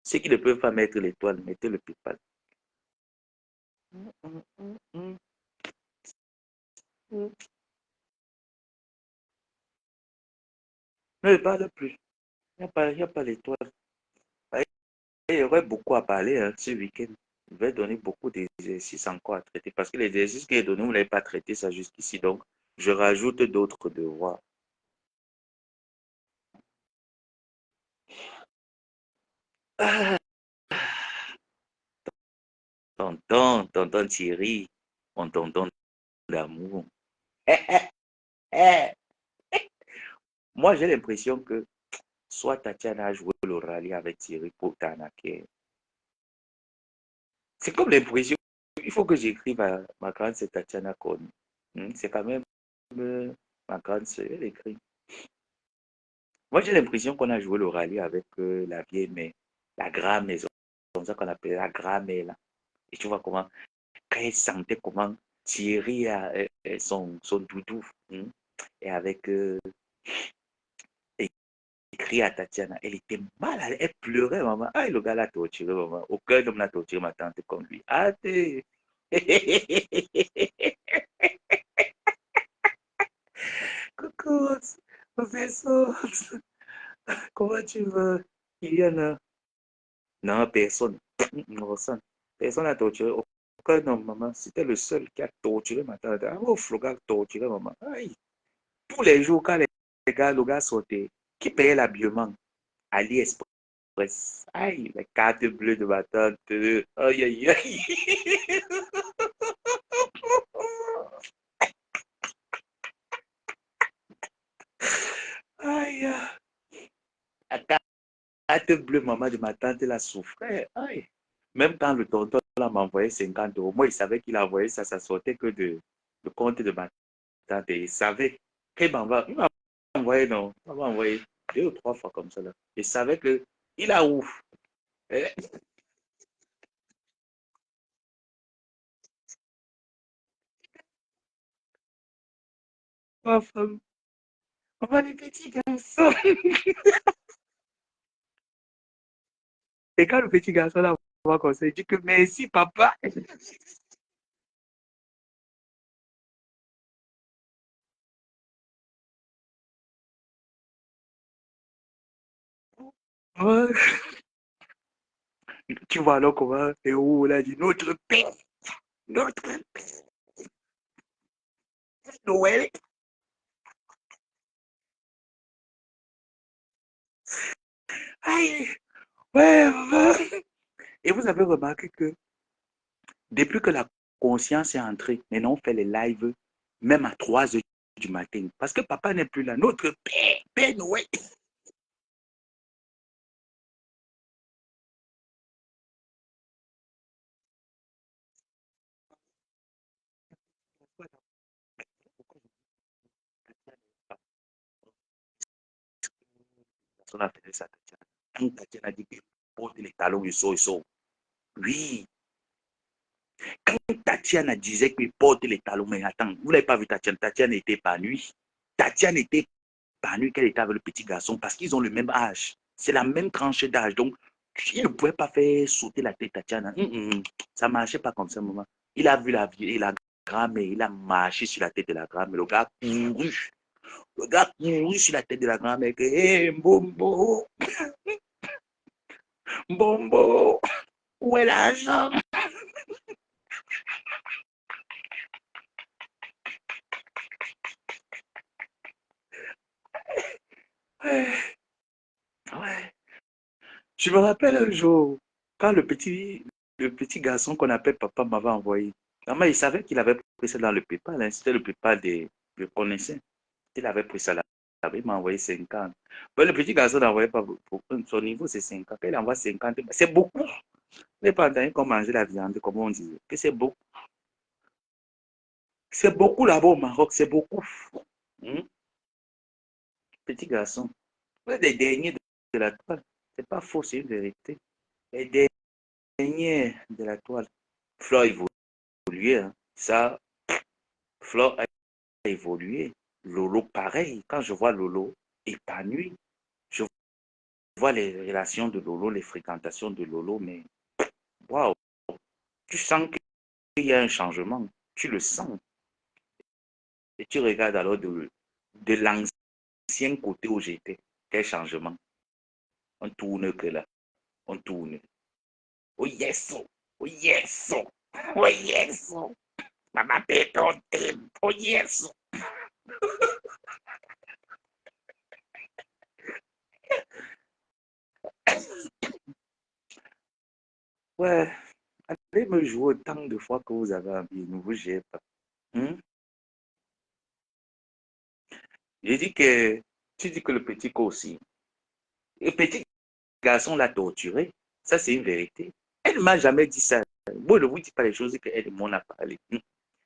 Ceux qui ne peuvent pas mettre l'étoile, mettez le PayPal. Ne parle plus. Il n'y a pas l'étoile. Il y aurait beaucoup à parler hein, ce week-end. Je vais donner beaucoup d'exercices encore à traiter parce que les exercices que j'ai donnés, vous ne l'avez pas traité ça jusqu'ici. Donc, je rajoute d'autres devoirs. Ah, tonton Thierry, mon tonton d'amour. Moi, j'ai l'impression que soit Tatiana a joué le rallye avec Thierry pour t'arnaquer. C'est comme l'impression. Il faut que j'écrive à ma grande sœur Tatiana Kone. C'est quand même ma grande sœur, elle écrit. Moi, j'ai l'impression qu'on a joué le rallye avec la vieille mère, la grand-mère, c'est comme ça qu'on appelle la grand-mère là. Et tu vois comment, quand elle sentait comment Thierry a son doudou, et avec écrit à Tatiana, elle était mal, elle pleurait, maman. Ah, le gars l'a torturé, maman. Aucun homme n'a torturé ma tante comme lui. Ah, t'es. Coucou, professeur. Comment tu vas? Il y en a. Non, personne. Personne. Personne n'a torturé. Aucun homme, maman. C'était le seul qui a torturé ma tante. Ah, oh, le gars a torturé, maman. Aïe. Tous les jours, quand le gars sortait, qui payait l'habillement? AliExpress. Aïe, les cartes bleues de ma tante. Aïe, aïe, aïe. Hâte bleue, maman de ma tante, elle a souffert. Aïe. Même quand le tonton m'a envoyé 50 euros, moi, il savait qu'il a envoyé ça, ça sortait que de le compte de ma tante. Et il savait qu'il m'a envoyé, non, il m'a envoyé 2 ou 3 fois comme ça. Là. Il savait que il a ouf. Eh, ma femme, maman, les petits garçons. Et quand le petit garçon là va comme ça, il dit que merci, papa. Ouais. Tu vois alors comment, et où on a dit notre père, Noël. Aïe, ouais, ouais. Et vous avez remarqué que depuis que la conscience est entrée, maintenant on fait les lives même à 3 heures du matin. Parce que papa n'est plus là. Notre père, Père Noël. On a fait ça, Tatiana. Quand Tatiana a dit qu'il porte les talons, ils sont. Oui. Quand Tatiana disait qu'il porte les talons, mais attends, vous n'avez pas vu Tatiana. Tatiana était épanouie. Tatiana était épanouie qu'elle était avec le petit garçon parce qu'ils ont le même âge. C'est la même tranche d'âge. Donc, il ne pouvait pas faire sauter la tête Tatiana. Ça ne marchait pas comme ça, maman. Il a vu la grand-mère, il a marché sur la tête de la grand-mère. Le gars couru. Le gars couru sur la tête de la grand-mère. Hé, Mbombo, Mbombo, où est l'argent? Ouais, ouais. Je me rappelle un jour, quand le petit garçon qu'on appelle papa m'avait envoyé. Maman, il savait qu'il avait pris ça dans le PayPal. Hein. C'était le PayPal je connaissais. Il avait pris ça là. Il m'a envoyé 50. Mais le petit garçon n'envoyait pas beaucoup. Son niveau, c'est 50. Il envoie 50. C'est beaucoup. Il n'est pas entendu qu'on mangeait la viande, comme on dit. Que c'est beaucoup. C'est beaucoup là-bas au Maroc. C'est beaucoup. Hmm? Petit garçon. Vous êtes des derniers de la toile. C'est pas faux, c'est une vérité. Les derniers de la toile. Flore a évolué. Hein. Ça, Flore a évolué. Lolo, pareil. Quand je vois Lolo épanoui, je vois les relations de Lolo, les fréquentations de Lolo, mais waouh, tu sens qu'il y a un changement. Tu le sens. Et tu regardes alors de l'ancien côté où j'étais. Quel changement. On tourne que là. On tourne. Oh yes! Oh yes! Oh yes! Maman ton thème. Oh yes! Ouais, allez me jouer autant de fois que vous avez envie. Ne vous gênez pas. Hmm? J'ai dit que tu dis que le petit co aussi. Le petit garçon l'a torturé. Ça, c'est une vérité. Elle ne m'a jamais dit ça. Moi, je ne vous dis pas les choses qu'elle m'en a parlé.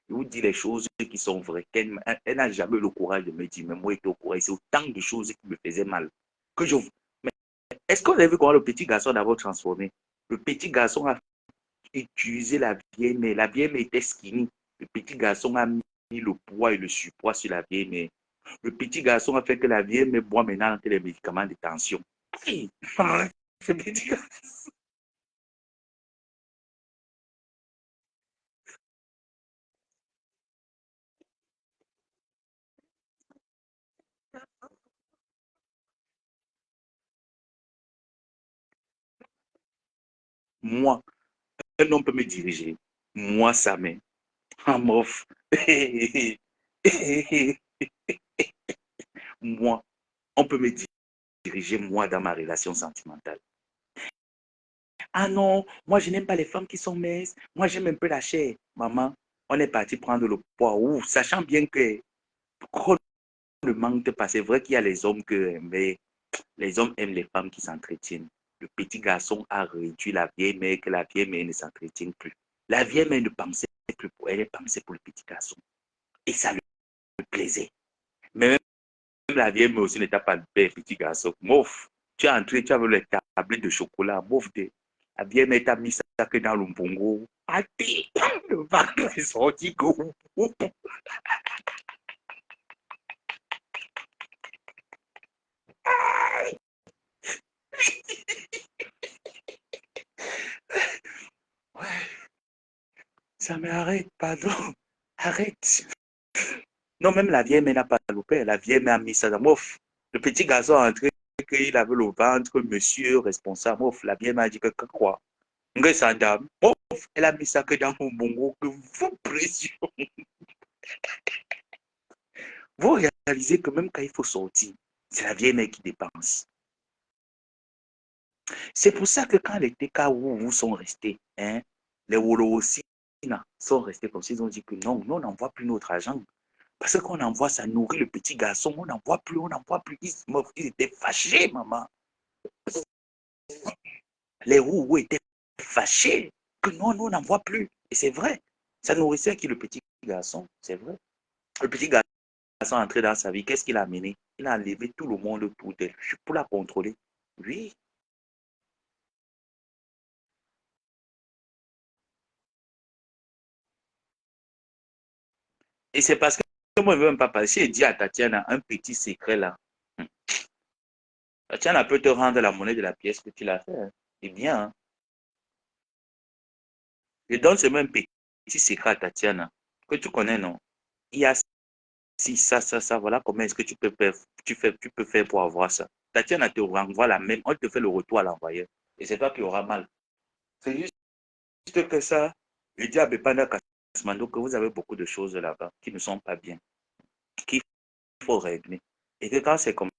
Je vous dis les choses qui sont vraies. Elle n'a jamais eu le courage de me dire, mais moi, j'étais au courage. C'est autant de choses qui me faisaient mal. Que je... Mais est-ce qu'on a vu comment le petit garçon d'abord transformé? Le petit garçon a utilisé la vieille mère. La vieille mère était skinny. Le petit garçon a mis le poids et le surpoids sur la vieille mère. Le petit garçon a fait que la vieille mère boit maintenant les médicaments de tension. Hey, ce petit garçon. Moi, un homme peut me diriger. Moi, sa main. I'm off. Moi, on peut me diriger, moi, dans ma relation sentimentale. Ah non, moi, je n'aime pas les femmes qui sont minces. Moi, j'aime un peu la chair. Maman, on est parti prendre le poids. Ouh, sachant bien que on ne manque pas. C'est vrai qu'il y a les hommes que, mais les hommes aiment les femmes qui s'entretiennent. le petit garçon a réduit la vieille mère, que la vieille mère ne s'entretient plus. La vieille mère ne pensait plus pour elle, elle pensait pour le petit garçon. Et ça lui plaisait. Mais même la vieille mère aussi n'était pas le père, petit garçon. Mouf, tu es entré, tu avais le tablette de chocolat, mouf, la vieille mère t'a mis ça que dans le bongo. Athée, le ventre est sorti. Ouais, ça m'arrête, pardon. Arrête. Non, même la vieille mère n'a pas loupé. La vieille mère a mis ça dans mouf. Le petit garçon est entré, qu'il avait le ventre, monsieur responsable. Mouf, la vieille mère a dit que quoi? Mouf, elle a mis ça que dans mon bongo, que vous pression. Vous réalisez que même quand il faut sortir, c'est la vieille mère qui dépense. C'est pour ça que quand les TK vous sont restés, hein, les Wolo aussi sont restés comme ça, ils ont dit que non, nous on n'envoie plus notre argent. Parce qu'on envoie, ça nourrit le petit garçon, on n'envoie plus, on n'envoie plus. Ils étaient fâchés, maman. Les Wou étaient fâchés que non, nous on n'envoie plus. Et c'est vrai, ça nourrissait qui le petit garçon, c'est vrai. Le petit garçon est entré dans sa vie, qu'est-ce qu'il a amené? Il a enlevé tout le monde autour d'elle pour la contrôler. Oui. Et c'est parce que moi, je ne veux même pas passer. J'ai dit à Tatiana un petit secret là. Tatiana peut te rendre la monnaie de la pièce que tu l'as fait. Hein. C'est bien. Hein. Je donne seulement un petit secret à Tatiana que tu connais, non? Il y a si ça, voilà comment est-ce que tu peux faire, tu peux faire pour avoir ça. Tatiana te renvoie la même, on te fait le retour à l'envoyeur. Et c'est toi qui auras mal. C'est juste que ça, je dis à Bepanda Kasmando que vous avez beaucoup de choses là-bas qui ne sont pas bien, qu'il faut régler. Et que quand c'est comme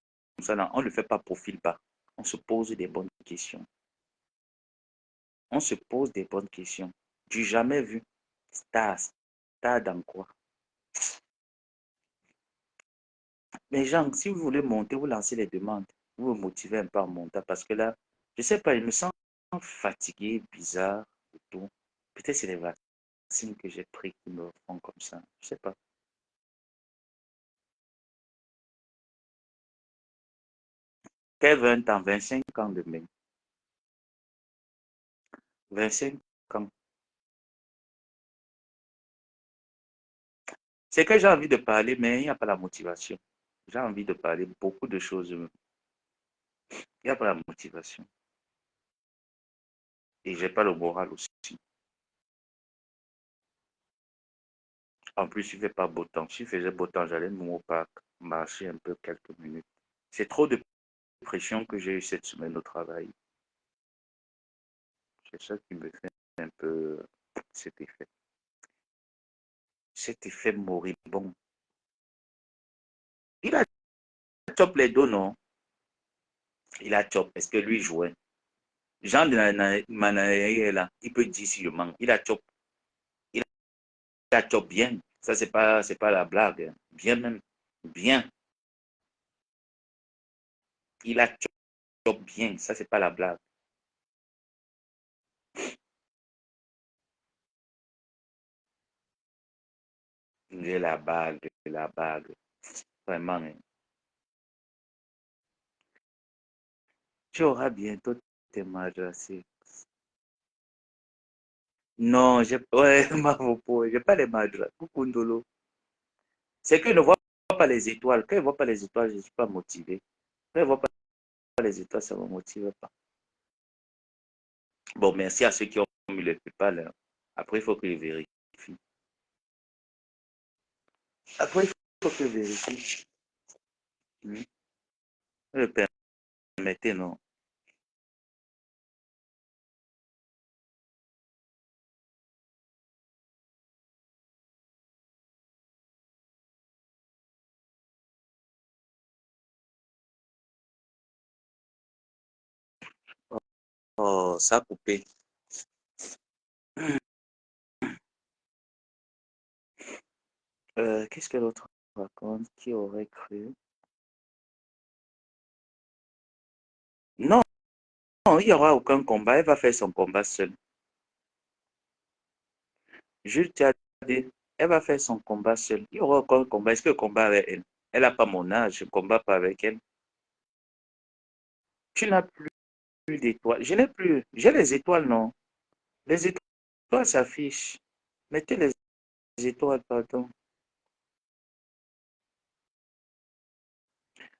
ça, là, on ne le fait pas profil bas. On se pose des bonnes questions. On se pose des bonnes questions. Du jamais vu. Star dans quoi? Mais gens, si vous voulez monter, vous lancez les demandes. Vous me motivez un peu à monter parce que là, je ne sais pas, il me sens fatigué, bizarre et tout. Peut-être c'est les vaccins que j'ai pris qui me font comme ça. Je ne sais pas. Quel 20 ans, 25 ans de mai. 25 ans. C'est que j'ai envie de parler, mais il n'y a pas la motivation. J'ai envie de parler beaucoup de choses. Il n'y a pas la motivation. Et je n'ai pas le moral aussi. En plus, il ne fait pas beau temps. S'il faisait beau temps, j'allais me au parc, marcher un peu quelques minutes. C'est trop de pression que j'ai eu cette semaine au travail. C'est ça qui me fait un peu cet effet. Cet effet moribond. Il a chop les dos, non? Il a chop. Est-ce que lui jouait? Jean de Manaïe là, il peut dire si je manque. Il a chop. Il a chop bien. Ça, c'est pas la blague. Hein. Bien même. Bien. Il a chop bien. Ça, c'est pas la blague. Il la bague. La bague. Vraiment. Hein. Tu auras bientôt tes madrasses. Non, j'ai ouais, j'ai pas les madrasses. Kukundolo. C'est que je ne vois pas les étoiles. Quand je ne vois pas les étoiles, je ne suis pas motivé. Quand je ne vois pas les étoiles, ça ne me motive pas. Bon, merci à ceux qui ont mis le PayPal. Après, il faut que je vérifie. Après, il faut que je vérifie. Hmm. Le permettez, non. Oh, ça a coupé. Qu'est-ce que l'autre raconte? Qui aurait cru? Non, il n'y aura aucun combat. Elle va faire son combat seule. Jules, tu as dit, elle va faire son combat seule. Il y aura aucun combat. Est-ce que je combat avec elle? Elle n'a pas mon âge. Je ne combat pas avec elle. Tu n'as plus d'étoiles. Je n'ai plus. J'ai les étoiles, non? Les étoiles s'affichent. Mettez les étoiles, pardon.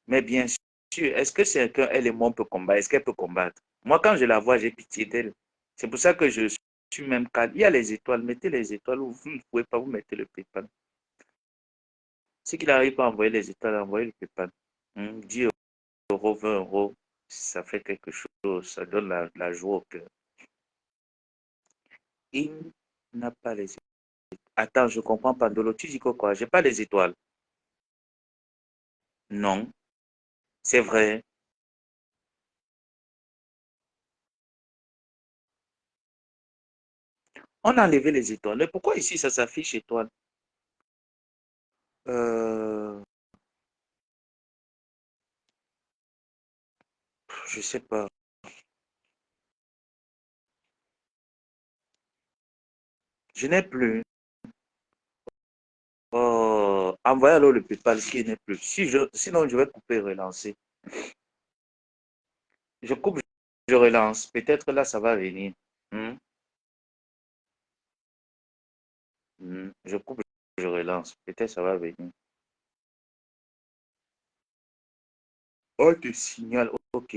Mais bien sûr, est-ce que c'est qu'elle et moi on peut combattre? Est-ce qu'elle peut combattre? Moi, quand je la vois, j'ai pitié d'elle. C'est pour ça que je suis même calme. Il y a les étoiles. Mettez les étoiles. Vous ne pouvez pas vous mettre le PayPal. Si qu'il n'arrive pas à envoyer les étoiles, envoyez le PayPal. 10 euros, 20 euros, ça fait quelque chose. Ça donne la joie au cœur. Il n'a pas les étoiles. Attends, je comprends pas. Dolo, tu dis quoi? J'ai pas les étoiles. Non, c'est vrai. On a enlevé les étoiles. Mais pourquoi ici ça s'affiche étoile? Euh, je sais pas. Je n'ai plus. Envoyez alors le PayPal qui n'est plus. Sinon, je vais couper et relancer. Je coupe, je relance. Peut-être là, ça va venir. Hmm, Je coupe, je relance. Peut-être ça va venir. Oh, tu signales. Ok.